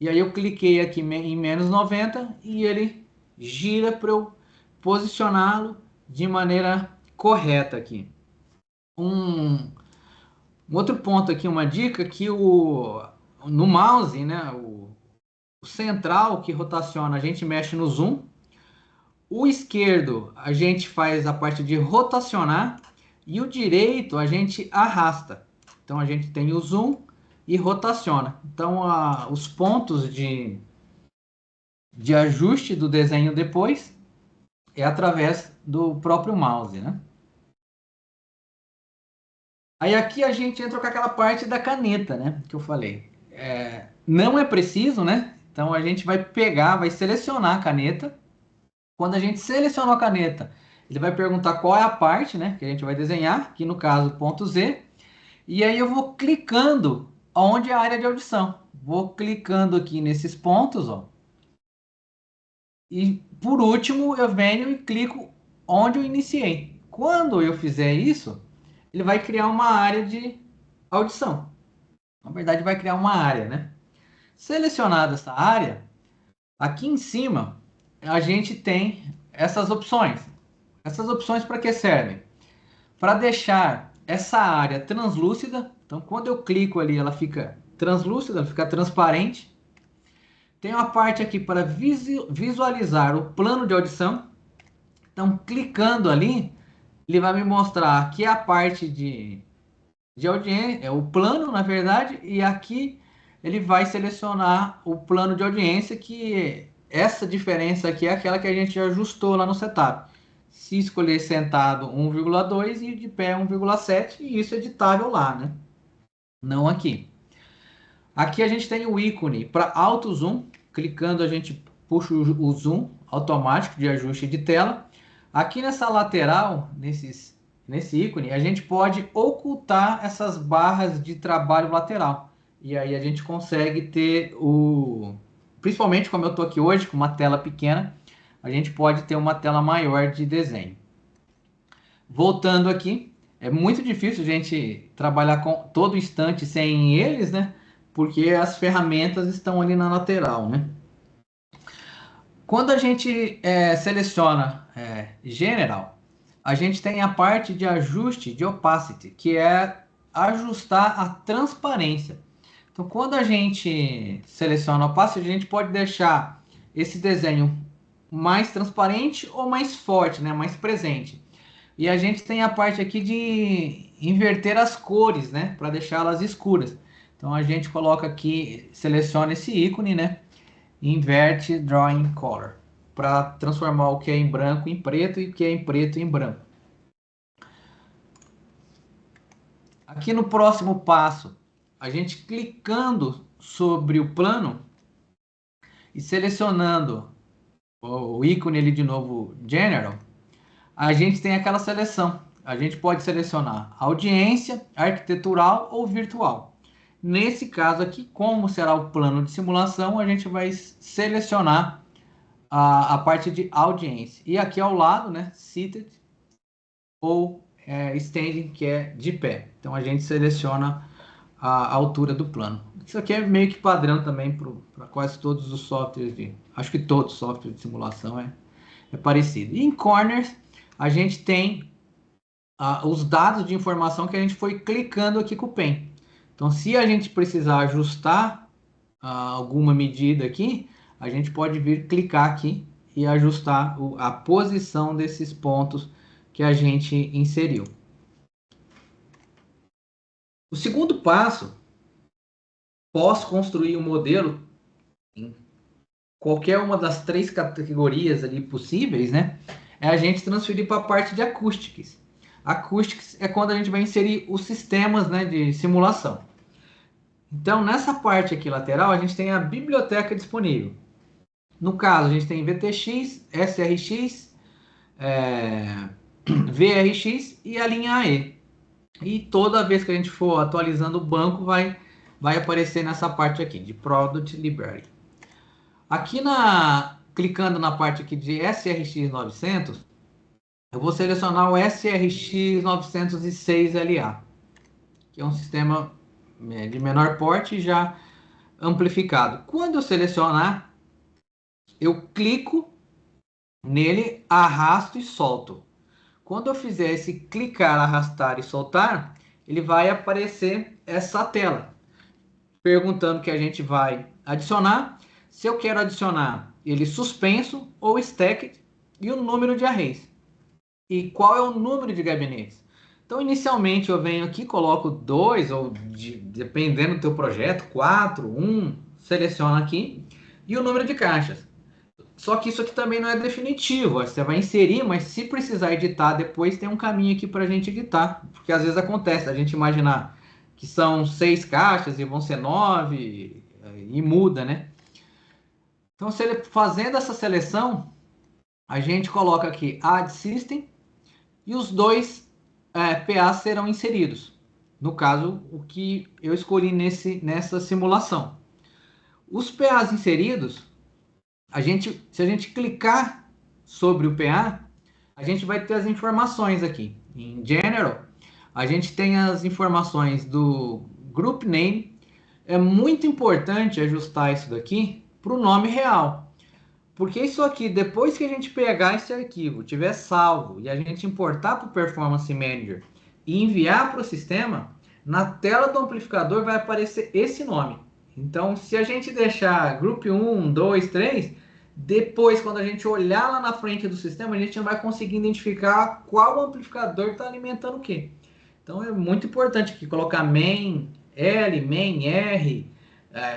E aí eu cliquei aqui em menos 90 e ele gira para eu posicioná-lo de maneira correta aqui. Um outro ponto aqui, uma dica, que no mouse, né, o central que rotaciona, a gente mexe no zoom. O esquerdo, a gente faz a parte de rotacionar. E o direito, a gente arrasta. Então, a gente tem o zoom e rotaciona. Então, os pontos de ajuste do desenho depois é através do próprio mouse, né? Aí aqui a gente entra com aquela parte da caneta, né? Que eu falei. Não é preciso, né? Então a gente vai pegar, vai selecionar a caneta. Quando a gente selecionou a caneta, ele vai perguntar qual é a parte, né? Que a gente vai desenhar, que no caso ponto Z. E aí eu vou clicando onde é a área de audição. Vou clicando aqui nesses pontos, ó. E por último eu venho e clico onde eu iniciei. Quando eu fizer isso, ele vai criar uma área de audição. Na verdade, vai criar uma área, né? Selecionada essa área, aqui em cima a gente tem essas opções. Essas opções para que servem? Para deixar essa área translúcida. Então, quando eu clico ali, ela fica translúcida, ela fica transparente. Tem uma parte aqui para visualizar o plano de audição. Então, clicando ali, ele vai me mostrar aqui a parte de audiência, é o plano, na verdade, e aqui ele vai selecionar o plano de audiência, que essa diferença aqui é aquela que a gente ajustou lá no setup. Se escolher sentado 1,2 e de pé 1,7, e isso é editável lá, né? Não aqui. Aqui a gente tem o ícone para auto zoom, clicando a gente puxa o zoom automático de ajuste de tela. Aqui nessa lateral, nesse ícone, a gente pode ocultar essas barras de trabalho lateral. E aí a gente consegue ter principalmente como eu estou aqui hoje com uma tela pequena, a gente pode ter uma tela maior de desenho. Voltando aqui, é muito difícil a gente trabalhar com todo instante sem eles, né? Porque as ferramentas estão ali na lateral, né? Quando a gente seleciona General, a gente tem a parte de ajuste de Opacity, que é ajustar a transparência. Então, quando a gente seleciona Opacity, a gente pode deixar esse desenho mais transparente ou mais forte, né? Mais presente. E a gente tem a parte aqui de inverter as cores, né? Para deixá-las escuras. Então, a gente coloca aqui, seleciona esse ícone, né? invert drawing color, para transformar o que é em branco em preto e o que é em preto em branco. Aqui no próximo passo, a gente clicando sobre o plano e selecionando o ícone ali de novo, General, a gente tem aquela seleção. A gente pode selecionar audiência, arquitetural ou virtual. Nesse caso aqui, como será o plano de simulação, a gente vai selecionar a parte de audiência. E aqui ao lado, né, seated ou standing, que é de pé. Então a gente seleciona a altura do plano. Isso aqui é meio que padrão também para quase todos os softwares acho que todos os softwares de simulação é parecido. E em corners a gente tem os dados de informação que a gente foi clicando aqui com o pen. Então, se a gente precisar ajustar alguma medida aqui, a gente pode vir clicar aqui e ajustar a posição desses pontos que a gente inseriu. O segundo passo, posso construir um modelo em qualquer uma das 3 categorias ali possíveis, né? É a gente transferir para a parte de acoustics. Acoustics é quando a gente vai inserir os sistemas, né, de simulação. Então, nessa parte aqui lateral, a gente tem a biblioteca disponível. No caso, a gente tem VTX, SRX, VRX e a linha AE. E toda vez que a gente for atualizando o banco, vai aparecer nessa parte aqui, de Product Library. Aqui clicando na parte aqui de SRX 900, eu vou selecionar o SRX 906LA, que é um sistema de menor porte já amplificado. Quando eu selecionar, eu clico nele, arrasto e solto. Quando eu fizer esse clicar, arrastar e soltar, ele vai aparecer essa tela, perguntando que a gente vai adicionar. Se eu quero adicionar ele suspenso ou stacked e o número de arrays. E qual é o número de gabinetes? Então, inicialmente eu venho aqui, coloco 2 ou dependendo do teu projeto, 4, 1, seleciono aqui e o número de caixas. Só que isso aqui também não é definitivo. Você vai inserir, mas se precisar editar depois, tem um caminho aqui para a gente editar. Porque às vezes acontece, a gente imaginar que são 6 caixas e vão ser 9 e muda, né? Então, fazendo essa seleção, a gente coloca aqui Add System e os dois PAs serão inseridos. No caso, o que eu escolhi nessa simulação. Os PAs inseridos, se a gente clicar sobre o PA, a gente vai ter as informações aqui. Em General, a gente tem as informações do Group Name. É muito importante ajustar isso daqui para o nome real. Porque isso aqui, depois que a gente pegar esse arquivo, tiver salvo e a gente importar para o Performance Manager e enviar para o sistema, na tela do amplificador vai aparecer esse nome. Então, se a gente deixar Group 1, 2, 3, depois, quando a gente olhar lá na frente do sistema, a gente não vai conseguir identificar qual amplificador está alimentando o quê. Então, é muito importante aqui colocar main L, main R,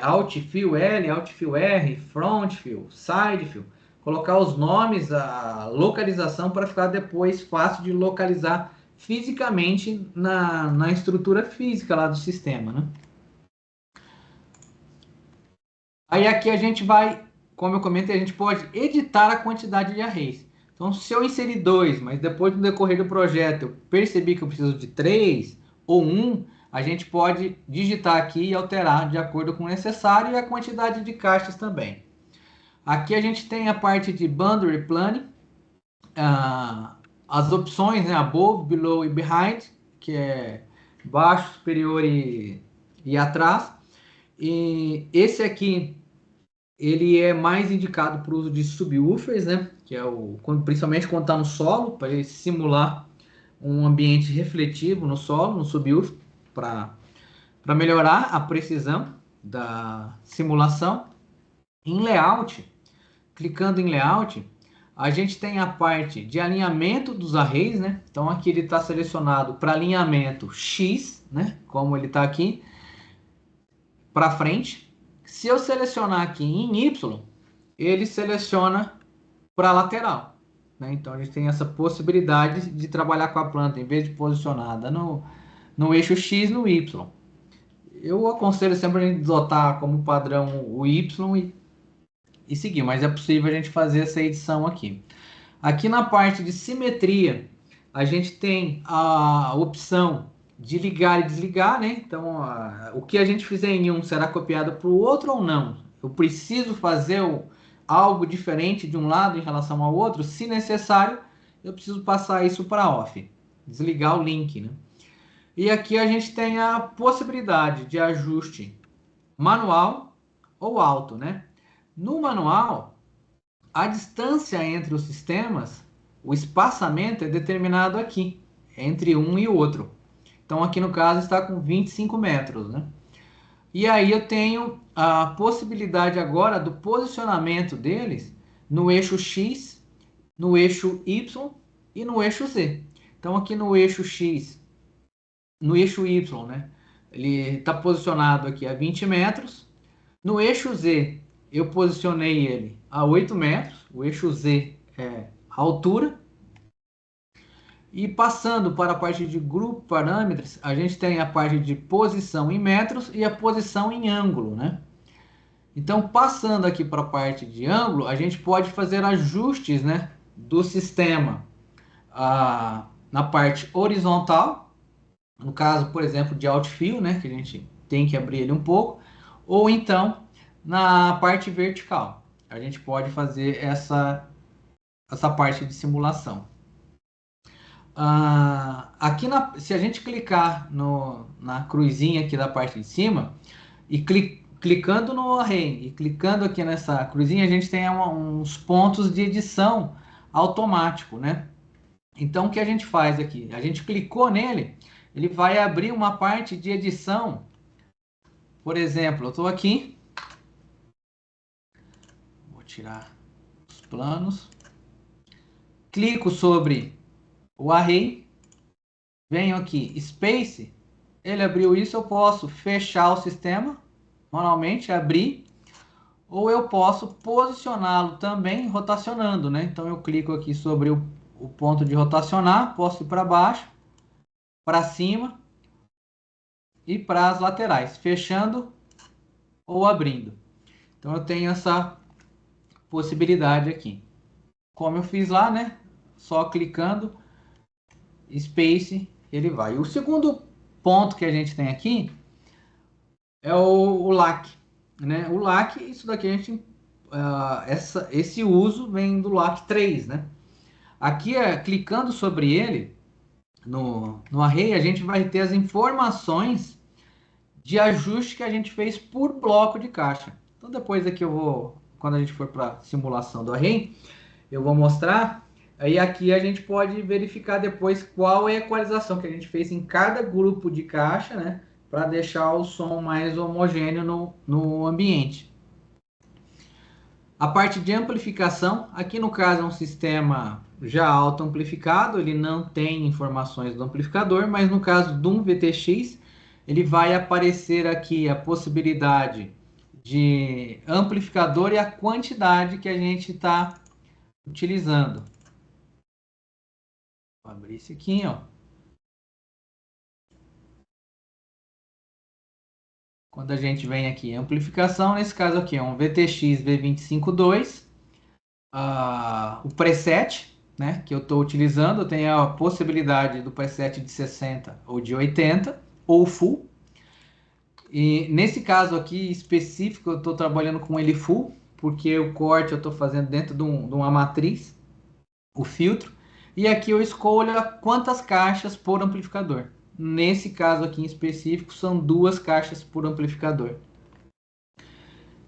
Outfill L, Outfill R, Frontfill, Sidefill, colocar os nomes, a localização para ficar depois fácil de localizar fisicamente na estrutura física lá do sistema, né? Aí aqui a gente vai, como eu comentei, a gente pode editar a quantidade de arrays. Então, se eu inserir 2, mas depois no decorrer do projeto eu percebi que eu preciso de 3 ou 1, a gente pode digitar aqui e alterar de acordo com o necessário e a quantidade de caixas também. Aqui a gente tem a parte de Boundary Planning, as opções, né, Above, Below e Behind, que é baixo, superior e atrás. E esse aqui, ele é mais indicado para o uso de subwoofers, né, que é principalmente quando está no solo, para ele simular um ambiente refletivo no solo, no subwoofer, para melhorar a precisão da simulação. Em Layout, clicando em Layout, a gente tem a parte de alinhamento dos arrays, né? Então aqui ele está selecionado para alinhamento X, né? Como ele está aqui, para frente. Se eu selecionar aqui em Y, ele seleciona para a lateral, né? Então a gente tem essa possibilidade de trabalhar com a planta em vez de posicionada no eixo X, no Y. Eu aconselho sempre a gente adotar como padrão o Y e seguir, mas é possível a gente fazer essa edição aqui. Aqui na parte de simetria, a gente tem a opção de ligar e desligar, né? Então, o que a gente fizer em um será copiado para o outro ou não? Eu preciso fazer algo diferente de um lado em relação ao outro? Se necessário, eu preciso passar isso para off, desligar o link, né? E aqui a gente tem a possibilidade de ajuste manual ou auto, né? No manual, a distância entre os sistemas, o espaçamento é determinado aqui, entre um e o outro. Então, aqui no caso está com 25 metros, né? E aí eu tenho a possibilidade agora do posicionamento deles no eixo X, no eixo Y e no eixo Z. Então, aqui no eixo X, no eixo Y, né? Ele está posicionado aqui a 20 metros. No eixo Z, eu posicionei ele a 8 metros. O eixo Z é a altura. E passando para a parte de grupo parâmetros, a gente tem a parte de posição em metros e a posição em ângulo, né? Então, passando aqui para a parte de ângulo, a gente pode fazer ajustes, né, do sistema na parte horizontal, no caso, por exemplo, de outfield, né, que a gente tem que abrir ele um pouco, ou então na parte vertical. A gente pode fazer essa parte de simulação. Aqui se a gente clicar na cruzinha aqui da parte de cima e clicando no array e clicando aqui nessa cruzinha, a gente tem uns pontos de edição automático, né? Então o que a gente faz aqui? A gente clicou nele, ele vai abrir uma parte de edição. Por exemplo, eu estou aqui, vou tirar os planos, clico sobre o array, venho aqui, Space, ele abriu isso, eu posso fechar o sistema, manualmente, abrir, ou eu posso posicioná-lo também rotacionando, né? Então eu clico aqui sobre o ponto de rotacionar, posso ir para baixo, para cima e para as laterais, fechando ou abrindo. Então eu tenho essa possibilidade aqui. Como eu fiz lá, né? Só clicando, Space, ele vai. O segundo ponto que a gente tem aqui é o LAC, né? O LAC, isso daqui a gente, esse uso vem do LAC 3, né? Aqui, clicando sobre ele, no array, a gente vai ter as informações de ajuste que a gente fez por bloco de caixa. Então, depois aqui quando a gente for para a simulação do array, eu vou mostrar. Aí aqui a gente pode verificar depois qual é a equalização que a gente fez em cada grupo de caixa, né? Para deixar o som mais homogêneo no ambiente. A parte de amplificação, aqui no caso é um sistema já auto-amplificado, ele não tem informações do amplificador, mas no caso de um VTX, ele vai aparecer aqui a possibilidade de amplificador e a quantidade que a gente está utilizando. Vou abrir esse aqui, ó. Quando a gente vem aqui em amplificação, nesse caso aqui é um VTX V252, o preset, né, que eu estou utilizando, eu tenho a possibilidade do preset de 60 ou de 80, ou full. E nesse caso aqui específico, eu estou trabalhando com ele full, porque o corte eu estou fazendo dentro de uma matriz, o filtro, e aqui eu escolho quantas caixas por amplificador. Nesse caso aqui em específico, são 2 caixas por amplificador.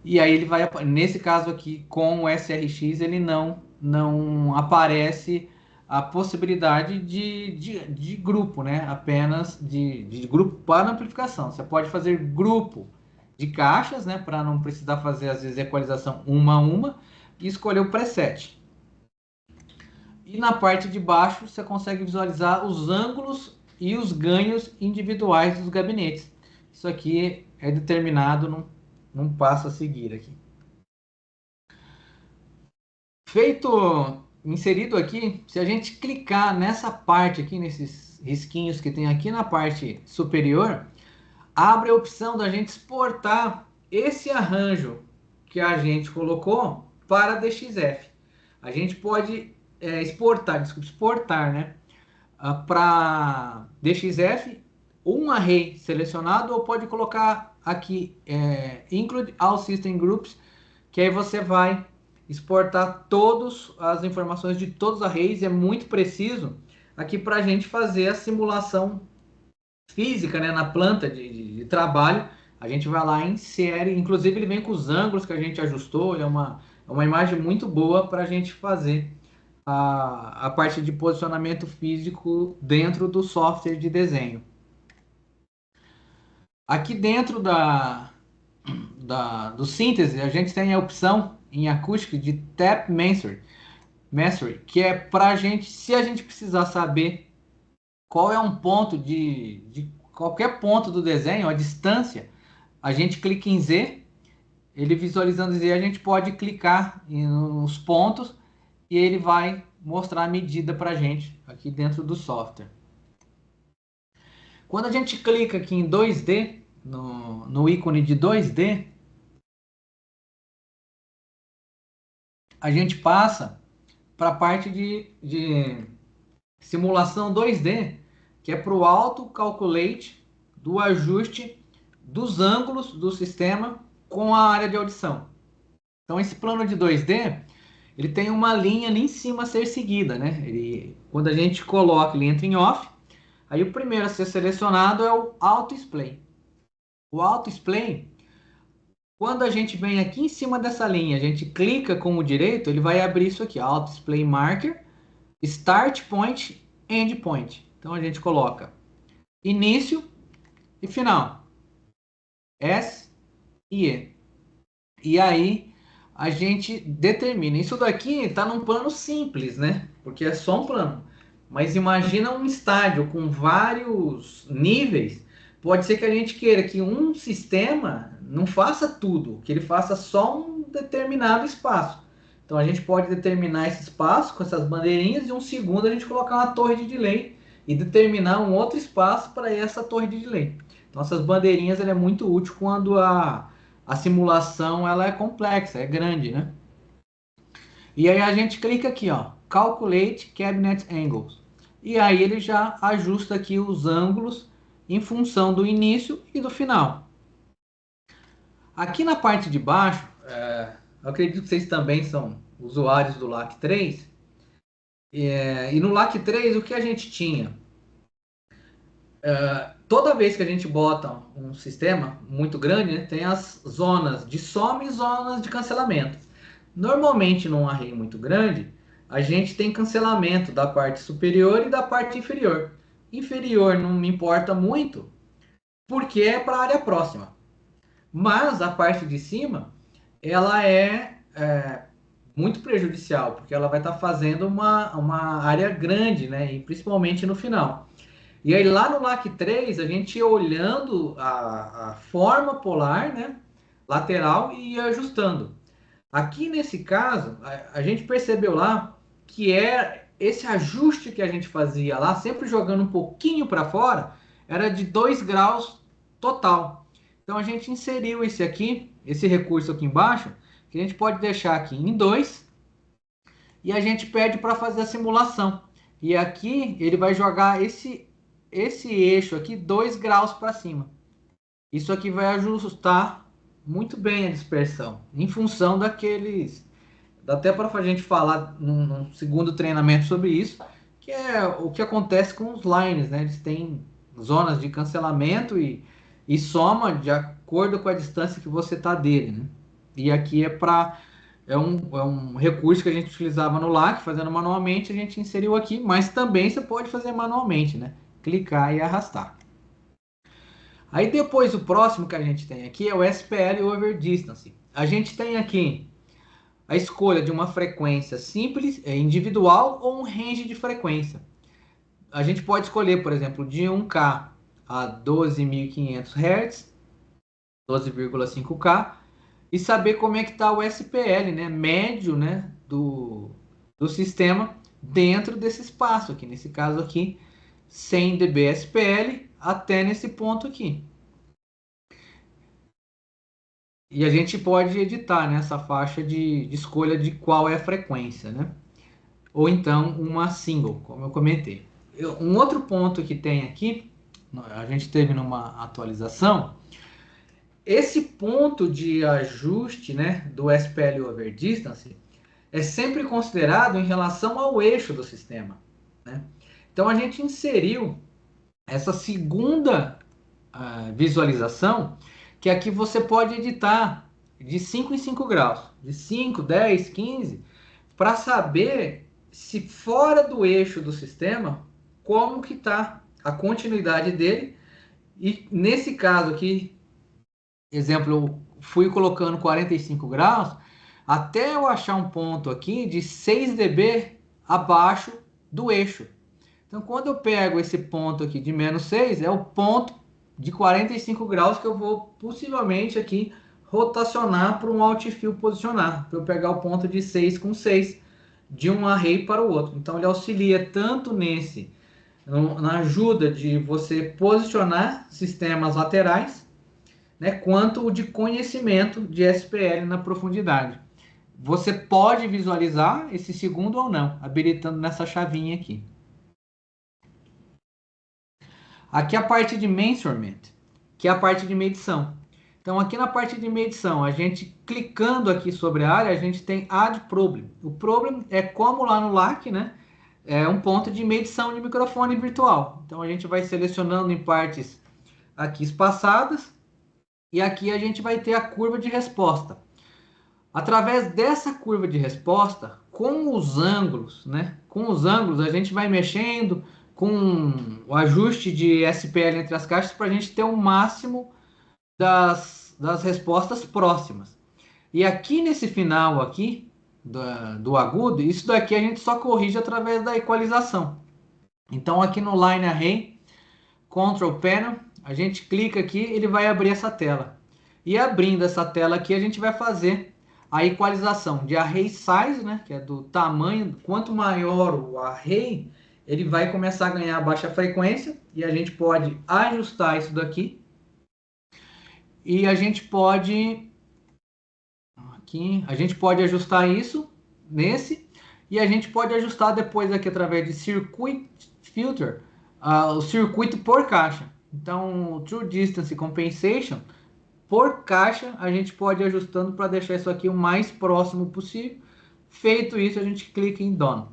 E aí ele vai, nesse caso aqui, com o SRX, ele não aparece a possibilidade de grupo, né? Apenas de grupo para amplificação. Você pode fazer grupo de caixas, né? Para não precisar fazer, às vezes, equalização uma a uma, e escolher o preset. E na parte de baixo, você consegue visualizar os ângulos e os ganhos individuais dos gabinetes. Isso aqui é determinado num passo a seguir aqui. inserido aqui, se a gente clicar nessa parte aqui, nesses risquinhos que tem aqui na parte superior, abre a opção da gente exportar esse arranjo que a gente colocou para DXF. A gente pode exportar, né, para DXF um array selecionado, ou pode colocar aqui include all system groups, que aí você vai exportar todas as informações de todos os arrays. É muito preciso aqui para a gente fazer a simulação física, né, na planta de trabalho. A gente vai lá, insere, inclusive ele vem com os ângulos que a gente ajustou. É uma imagem muito boa para a gente fazer a parte de posicionamento físico dentro do software de desenho. Aqui dentro do síntese, a gente tem a opção em acústica de Tap Mastery, que é para a gente, se a gente precisar saber qual é um ponto de qualquer ponto do desenho, a distância, a gente clica em Z, ele visualizando Z, a gente pode clicar nos pontos e ele vai mostrar a medida para a gente aqui dentro do software. Quando a gente clica aqui em 2D, no ícone de 2D, a gente passa para a parte de simulação 2D, que é para o auto calculate do ajuste dos ângulos do sistema com a área de audição. Então esse plano de 2D, ele tem uma linha ali em cima a ser seguida, né? Quando a gente coloca, ele entra em off. Aí o primeiro a ser selecionado é o auto display. O auto display, quando a gente vem aqui em cima dessa linha, a gente clica com o direito, ele vai abrir isso aqui, auto display marker, start point, end point. Então a gente coloca início e final, S e E. E aí a gente determina. Isso daqui está num plano simples, né? Porque é só um plano. Mas imagina um estádio com vários níveis. Pode ser que a gente queira que um sistema não faça tudo, que ele faça só um determinado espaço. Então a gente pode determinar esse espaço com essas bandeirinhas, e um segundo a gente colocar uma torre de delay e determinar um outro espaço para essa torre de delay. Então essas bandeirinhas ela é muito útil quando a simulação ela é complexa, é grande, né? E aí a gente clica aqui, ó, Calculate Cabinet Angles. E aí ele já ajusta aqui os ângulos em função do início e do final. Aqui na parte de baixo, eu acredito que vocês também são usuários do LAC 3. E no LAC 3 o que a gente tinha? Toda vez que a gente bota um sistema muito grande, né, tem as zonas de soma e zonas de cancelamento. Normalmente, num array muito grande, a gente tem cancelamento da parte superior e da parte inferior. Inferior não me importa muito, porque é para a área próxima. Mas a parte de cima, ela é muito prejudicial, porque ela vai estar fazendo uma área grande, né? E principalmente no final. E aí lá no LAC 3, a gente olhando a forma polar, né, lateral, e ia ajustando. Aqui nesse caso, a gente percebeu lá que esse ajuste que a gente fazia lá, sempre jogando um pouquinho para fora, era de 2 graus total. Então a gente inseriu esse recurso aqui embaixo, que a gente pode deixar aqui em 2, e a gente pede para fazer a simulação. E aqui ele vai jogar esse eixo aqui 2 graus para cima. Isso aqui vai ajustar muito bem a dispersão, em função daqueles. Dá até para a gente falar num segundo treinamento sobre isso, que é o que acontece com os lines, né? Eles têm zonas de cancelamento e soma de acordo com a distância que você está dele, né? E aqui é um recurso que a gente utilizava no LAC, fazendo manualmente, a gente inseriu aqui, mas também você pode fazer manualmente, né? Clicar e arrastar. Aí depois o próximo que a gente tem aqui é o SPL Over Distance. A gente tem aqui a escolha de uma frequência simples, individual, ou um range de frequência. A gente pode escolher, por exemplo, de 1K a 12.500 Hz, 12,5K, e saber como é que está o SPL, né, médio, né, do sistema dentro desse espaço aqui. Nesse caso aqui, 100 dB SPL até nesse ponto aqui. E a gente pode editar nessa faixa de escolha de qual é a frequência, né? Ou então uma single, como eu comentei. Um outro ponto que tem aqui, a gente teve numa atualização, esse ponto de ajuste, né, do SPL over distance é sempre considerado em relação ao eixo do sistema, né? Então a gente inseriu essa segunda visualização, que aqui você pode editar de 5 em 5 graus, de 5, 10, 15, para saber se fora do eixo do sistema, como que está a continuidade dele. E nesse caso aqui, exemplo, eu fui colocando 45 graus, até eu achar um ponto aqui de 6 dB abaixo do eixo. Então, quando eu pego esse ponto aqui de menos 6, é o ponto de 45 graus que eu vou possivelmente aqui rotacionar para um alt-fill posicionar, para eu pegar o ponto de 6 com 6 de um array para o outro. Então, ele auxilia tanto na ajuda de você posicionar sistemas laterais, né, quanto o de conhecimento de SPL na profundidade. Você pode visualizar esse segundo ou não, habilitando nessa chavinha aqui. Aqui a parte de measurement, que é a parte de medição. Então aqui na parte de medição, a gente clicando aqui sobre a área, a gente tem Add Problem. O problem é como lá no LAC, né? É um ponto de medição de microfone virtual. Então a gente vai selecionando em partes aqui espaçadas e aqui a gente vai ter a curva de resposta. Através dessa curva de resposta, com os ângulos, né? Com os ângulos a gente vai mexendo com o ajuste de SPL entre as caixas para a gente ter o máximo das respostas próximas. E aqui nesse final aqui do agudo, isso daqui a gente só corrige através da equalização. Então aqui no Line Array, Control Panel, a gente clica aqui, ele vai abrir essa tela. E abrindo essa tela aqui, a gente vai fazer a equalização de array size, né, que é do tamanho. Quanto maior o array, ele vai começar a ganhar baixa frequência e a gente pode ajustar isso daqui. E a gente pode ajustar isso nesse e a gente pode ajustar depois aqui através de Circuit Filter, o circuito por caixa. Então, True Distance Compensation por caixa, a gente pode ir ajustando para deixar isso aqui o mais próximo possível. Feito isso, a gente clica em Done.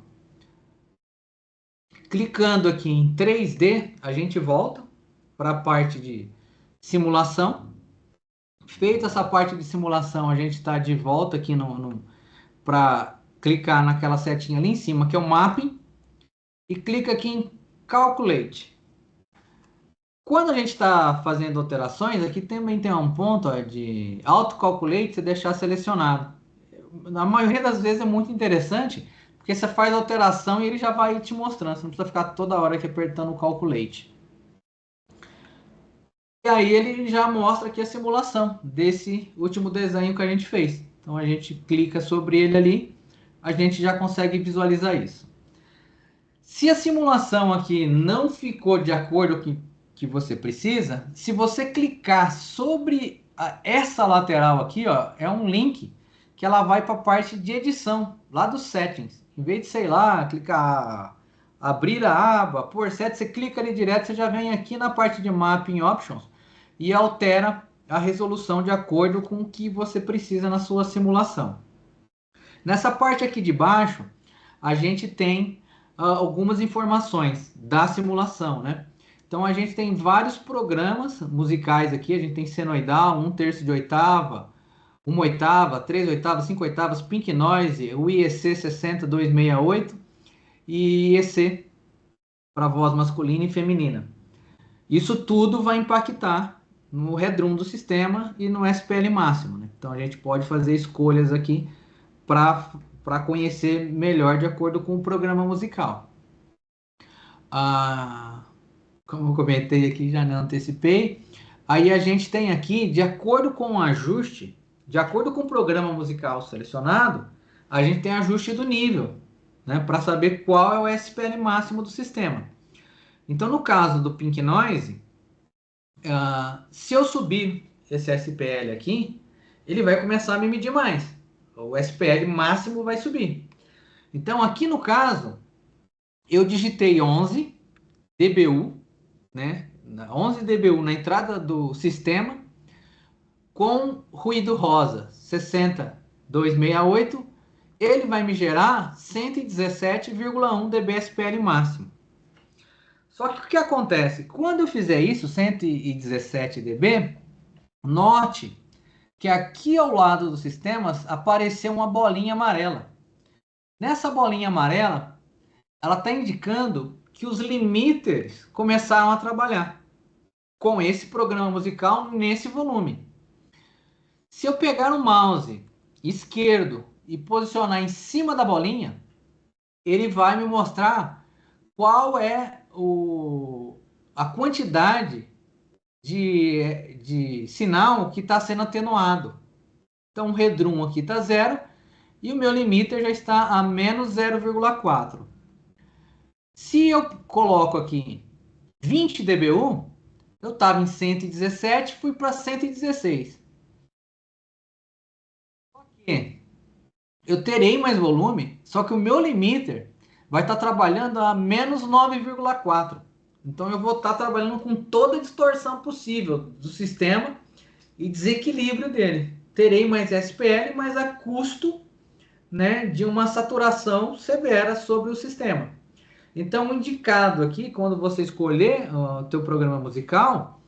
Clicando aqui em 3D, a gente volta para a parte de simulação. Feita essa parte de simulação, a gente está de volta aqui para clicar naquela setinha ali em cima, que é o Mapping, e clica aqui em Calculate. Quando a gente está fazendo alterações, aqui também tem um ponto de Auto-Calculate, você deixar selecionado. Na maioria das vezes é muito interessante, porque você faz a alteração e ele já vai te mostrando, você não precisa ficar toda hora aqui apertando o Calculate. E aí ele já mostra aqui a simulação desse último desenho que a gente fez. Então a gente clica sobre ele ali, a gente já consegue visualizar isso. Se a simulação aqui não ficou de acordo com o que você precisa, se você clicar sobre essa lateral aqui, ó, é um link que ela vai para a parte de edição, lá dos settings. Em vez de, sei lá, clicar, abrir a aba, por set, você clica ali direto, você já vem aqui na parte de Mapping Options e altera a resolução de acordo com o que você precisa na sua simulação. Nessa parte aqui de baixo, a gente tem algumas informações da simulação, né? Então a gente tem vários programas musicais aqui, a gente tem senoidal, 1/3 de oitava, 1/8, 3/8, 5/8, Pink Noise, o IEC 60268 e EC para voz masculina e feminina. Isso tudo vai impactar no headroom do sistema e no SPL máximo, né? Então a gente pode fazer escolhas aqui para conhecer melhor de acordo com o programa musical. Como eu comentei aqui, já não antecipei. Aí a gente tem aqui, de acordo com o ajuste, de acordo com o programa musical selecionado, a gente tem ajuste do nível, né, para saber qual é o SPL máximo do sistema. Então, no caso do Pink Noise, se eu subir esse SPL aqui, ele vai começar a me medir mais. O SPL máximo vai subir. Então, aqui no caso, eu digitei 11 dBu, né? 11 dBu na entrada do sistema com ruído rosa 60268, ele vai me gerar 117,1 dBSPL máximo. Só que o que acontece? Quando eu fizer isso, 117 dB, note que aqui ao lado dos sistemas apareceu uma bolinha amarela. Nessa bolinha amarela, ela está indicando que os limiters começaram a trabalhar com esse programa musical nesse volume. Se eu pegar o mouse esquerdo e posicionar em cima da bolinha, ele vai me mostrar qual é a quantidade de sinal que está sendo atenuado. Então, o redrum aqui está 0 e o meu limiter já está a menos 0,4. Se eu coloco aqui 20 dBu, eu estava em 117, fui para 116. Eu terei mais volume, só que o meu limiter vai estar trabalhando a menos 9,4. Então eu vou estar trabalhando com toda a distorção possível do sistema e desequilíbrio dele. Terei mais SPL, mas a custo, né, de uma saturação severa sobre o sistema. Então, o indicado aqui, quando você escolher o teu programa musical,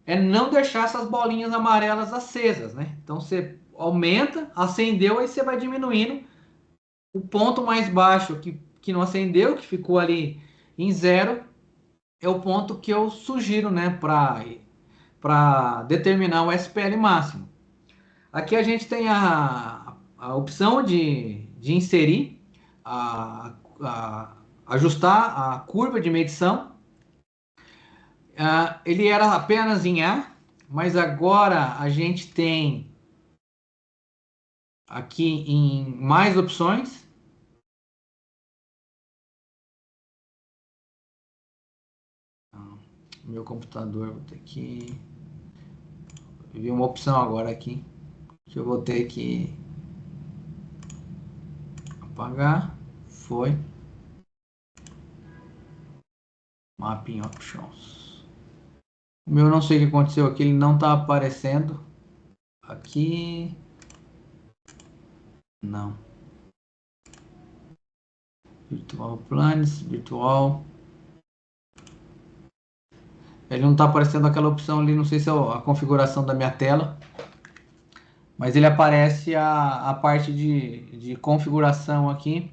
é não deixar essas bolinhas amarelas acesas, né? Então, você aumenta, acendeu, aí você vai diminuindo. O ponto mais baixo que não acendeu, que ficou ali em 0, é o ponto que eu sugiro, né, para determinar o SPL máximo. Aqui a gente tem a opção de inserir, ajustar a curva de medição. Ele era apenas em A, mas agora a gente tem aqui em mais opções. Meu computador, vou ter que... Vi uma opção agora aqui que eu vou ter que apagar. Foi. Mapping Options. O meu não sei o que aconteceu aqui, ele não está aparecendo. Aqui. Não. Virtual Planes, Virtual. Ele não está aparecendo aquela opção ali, não sei se é a configuração da minha tela. Mas ele aparece a parte de configuração aqui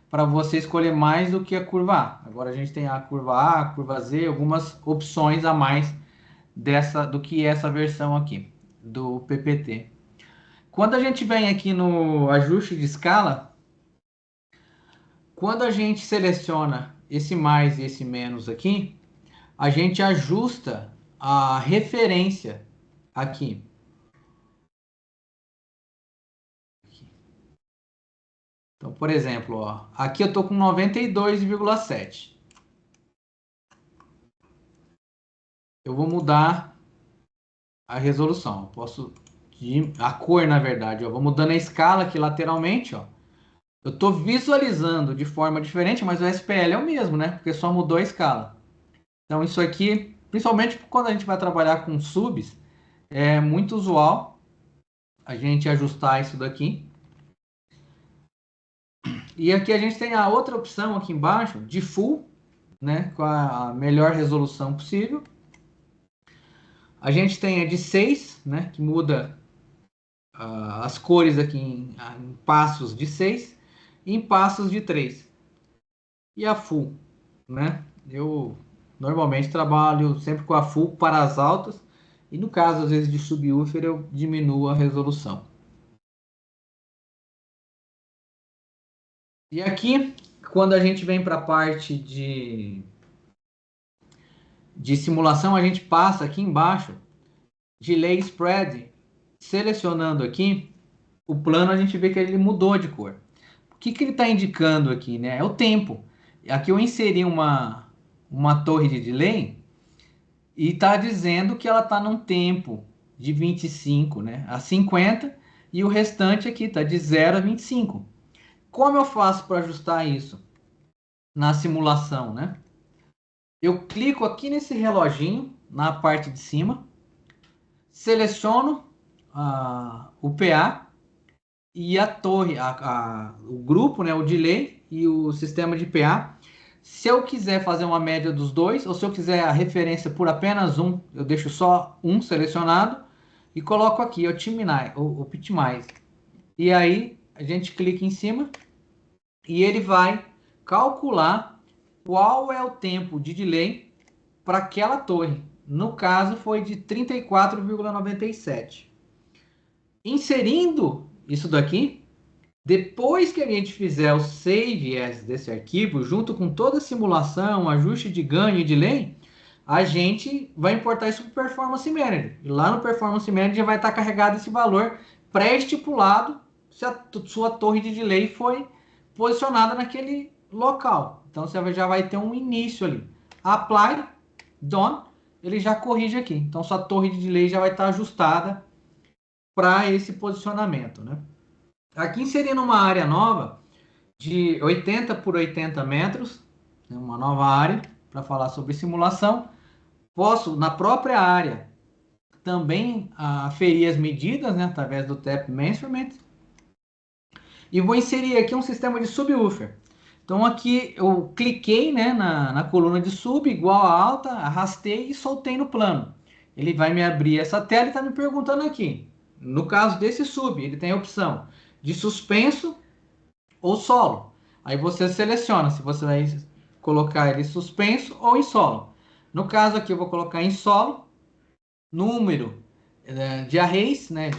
para você escolher mais do que a curva A. Agora a gente tem a curva A, a curva Z, algumas opções a mais do que essa versão aqui do PPT. Quando a gente vem aqui no ajuste de escala, quando a gente seleciona esse mais e esse menos aqui, a gente ajusta a referência aqui. Então, por exemplo, ó, aqui eu estou com 92,7. Eu vou mudar a resolução. Eu posso a cor, na verdade. Eu vou mudando a escala aqui lateralmente, ó. Eu estou visualizando de forma diferente, mas o SPL é o mesmo, né? Porque só mudou a escala. Então, isso aqui, principalmente quando a gente vai trabalhar com subs, é muito usual a gente ajustar isso daqui. E aqui a gente tem a outra opção aqui embaixo, de full, né? Com a melhor resolução possível. A gente tem a de 6, né? Que muda as cores aqui em passos de 6 e em passos de 3. E a full, né? Eu normalmente trabalho sempre com a full para as altas e no caso às vezes de subwoofer eu diminuo a resolução. E aqui, quando a gente vem para a parte de simulação, a gente passa aqui embaixo delay spread, selecionando aqui o plano, a gente vê que ele mudou de cor. que ele está indicando aqui, né? É o tempo. Aqui eu inseri uma torre de delay e está dizendo que ela está num tempo de 25, né, a 50, e o restante aqui está de 0 a 25. Como eu faço para ajustar isso na simulação, né? Eu clico aqui nesse reloginho na parte de cima, seleciono o PA e a torre, o grupo, né, o delay e o sistema de PA. Se eu quiser fazer uma média dos dois, ou se eu quiser a referência por apenas um, eu deixo só um selecionado e coloco aqui o Optimize. E aí a gente clica em cima e ele vai calcular qual é o tempo de delay para aquela torre. No caso foi de 34,97. Inserindo isso daqui, depois que a gente fizer o save as desse arquivo, junto com toda a simulação, ajuste de ganho e delay, a gente vai importar isso para o Performance Manager. E lá no Performance Manager vai estar carregado esse valor pré-estipulado se a sua torre de delay foi posicionada naquele local. Então você já vai ter um início ali. Apply, done, ele já corrige aqui. Então sua torre de delay já vai estar ajustada para esse posicionamento, né? Aqui inserindo uma área nova de 80 por 80 metros, né, uma nova área para falar sobre simulação. Posso, na própria área, também aferir as medidas, né, através do Tap Measurement. E vou inserir aqui um sistema de subwoofer. Então aqui eu cliquei, né, na coluna de sub, igual a alta, arrastei e soltei no plano. Ele vai me abrir essa tela e está me perguntando aqui. No caso desse sub, ele tem a opção de suspenso ou solo. Aí você seleciona se você vai colocar ele suspenso ou em solo. No caso aqui eu vou colocar em solo, número de arrays, né,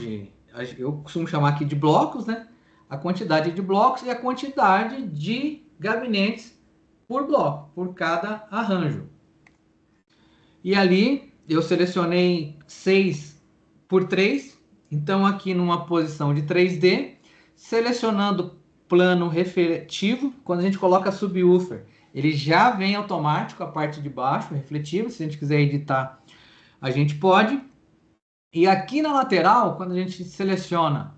eu costumo chamar aqui de blocos, né, a quantidade de blocos e a quantidade de gabinetes por bloco, por cada arranjo. E ali eu selecionei 6 por 3, então aqui numa posição de 3D, selecionando plano refletivo, quando a gente coloca subwoofer, ele já vem automático a parte de baixo, refletivo, se a gente quiser editar, a gente pode. E aqui na lateral, quando a gente seleciona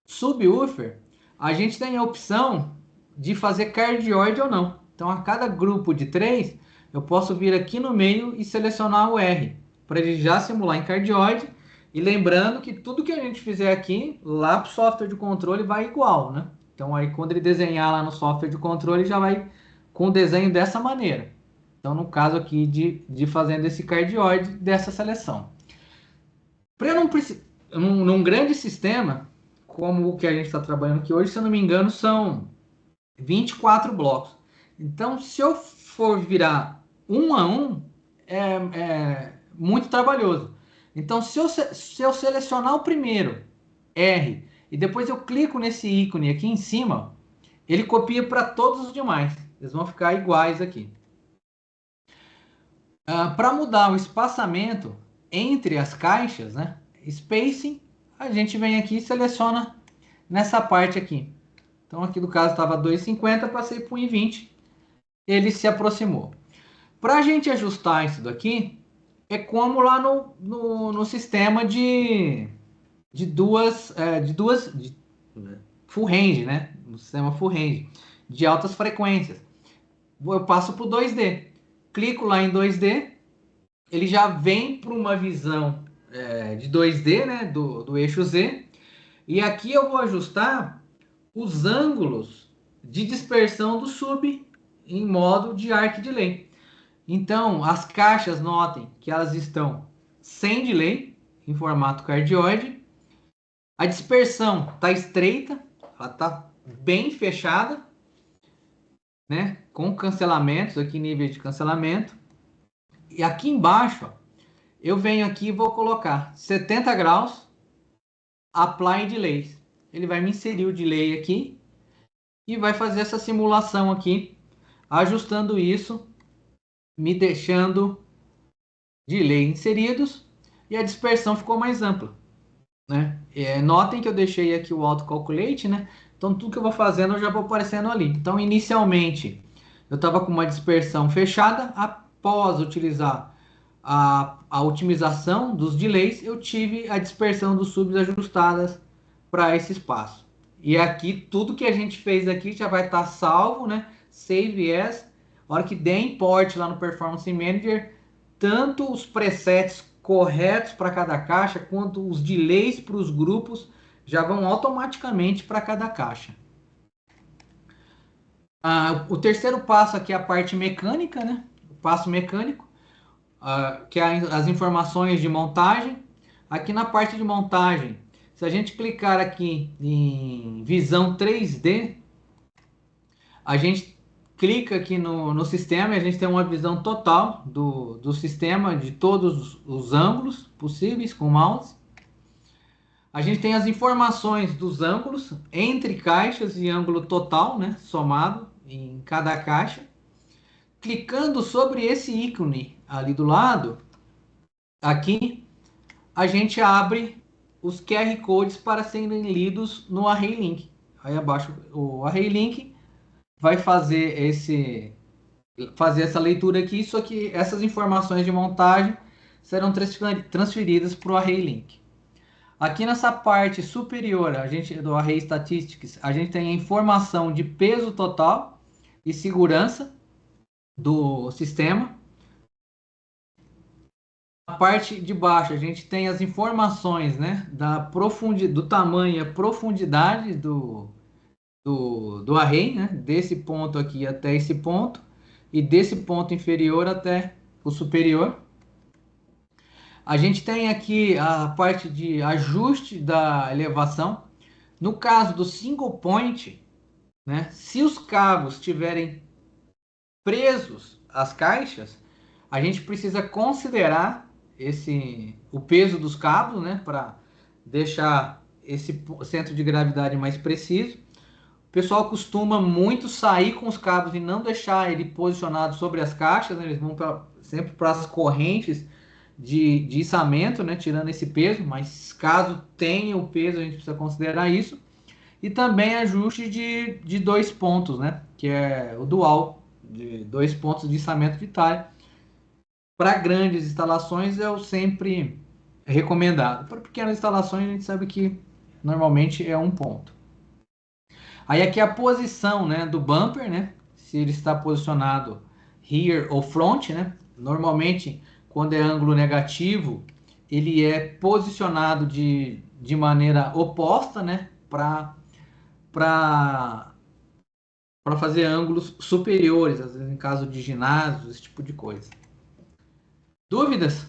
subwoofer, a gente tem a opção de fazer cardioide ou não. Então, a cada grupo de 3, eu posso vir aqui no meio e selecionar o R, para ele já simular em cardioide. E lembrando que tudo que a gente fizer aqui, lá para o software de controle vai igual, né? Então, aí quando ele desenhar lá no software de controle, já vai com o desenho dessa maneira. Então, no caso aqui de fazendo esse cardioide dessa seleção. Para não precisar, num grande sistema, como o que a gente está trabalhando aqui hoje, se eu não me engano, são 24 blocos. Então, se eu for virar um a um, é muito trabalhoso. Então, se eu selecionar o primeiro, R, e depois eu clico nesse ícone aqui em cima, ele copia para todos os demais. Eles vão ficar iguais aqui. Para mudar o espaçamento entre as caixas, né? Spacing, a gente vem aqui e seleciona nessa parte aqui. Então aqui no caso estava 2,50, passei para 1,20, ele se aproximou. Para a gente ajustar isso daqui, é como lá no sistema de full range, né? No sistema full range, de altas frequências. Eu passo para o 2D. Clico lá em 2D, ele já vem para uma visão de 2D, né, do eixo Z. E aqui eu vou ajustar os ângulos de dispersão do sub em modo de arc delay. Então, as caixas, notem que elas estão sem delay, em formato cardioide. A dispersão está estreita, ela está bem fechada, né, com cancelamentos, aqui níveis de cancelamento. E aqui embaixo, ó, eu venho aqui e vou colocar 70 graus, Apply Delays. Ele vai me inserir o delay aqui e vai fazer essa simulação aqui, ajustando isso, me deixando delay inseridos, e a dispersão ficou mais ampla. né? Notem que eu deixei aqui o autocalculate, né? Então tudo que eu vou fazendo eu já vou aparecendo ali. Então inicialmente eu estava com uma dispersão fechada. Após utilizar a otimização dos delays, eu tive a dispersão dos subs ajustadas para esse espaço. E aqui tudo que a gente fez aqui já vai estar salvo, né? Save as. A hora que der import lá no Performance Manager, tanto os presets corretos para cada caixa, quanto os delays para os grupos já vão automaticamente para cada caixa. O terceiro passo aqui é a parte mecânica, né? O passo mecânico, que é as informações de montagem. Aqui na parte de montagem, se a gente clicar aqui em visão 3D, a gente clica aqui no sistema e a gente tem uma visão total do sistema, de todos os ângulos possíveis com o mouse. A gente tem as informações dos ângulos entre caixas e ângulo total, né, somado em cada caixa. Clicando sobre esse ícone ali do lado, aqui, a gente abre os QR Codes para serem lidos no Array Link. Aí abaixo o Array Link vai fazer essa leitura aqui, só que essas informações de montagem serão transferidas para o Array Link. Aqui nessa parte superior, do Array Statistics, a gente tem a informação de peso total e segurança do sistema. Na parte de baixo, a gente tem as informações, né, do tamanho e a profundidade do array, né, desse ponto aqui até esse ponto, e desse ponto inferior até o superior. A gente tem aqui a parte de ajuste da elevação. No caso do single point, né, se os cabos estiverem presos às caixas, a gente precisa considerar o peso dos cabos, né, para deixar esse centro de gravidade mais preciso. O pessoal costuma muito sair com os cabos e não deixar ele posicionado sobre as caixas, né? Eles vão sempre para as correntes de içamento, né? Tirando esse peso, mas caso tenha o peso, a gente precisa considerar isso. E também ajuste de 2 pontos, né? Que é o dual, de 2 pontos de içamento de talha. Para grandes instalações é o sempre recomendado. Para pequenas instalações a gente sabe que normalmente é 1 ponto. Aí aqui a posição, né, do bumper, né? Se ele está posicionado rear ou front, né? Normalmente, quando é ângulo negativo, ele é posicionado de maneira oposta, né? Para fazer ângulos superiores, às vezes em caso de ginásios, esse tipo de coisa. Dúvidas?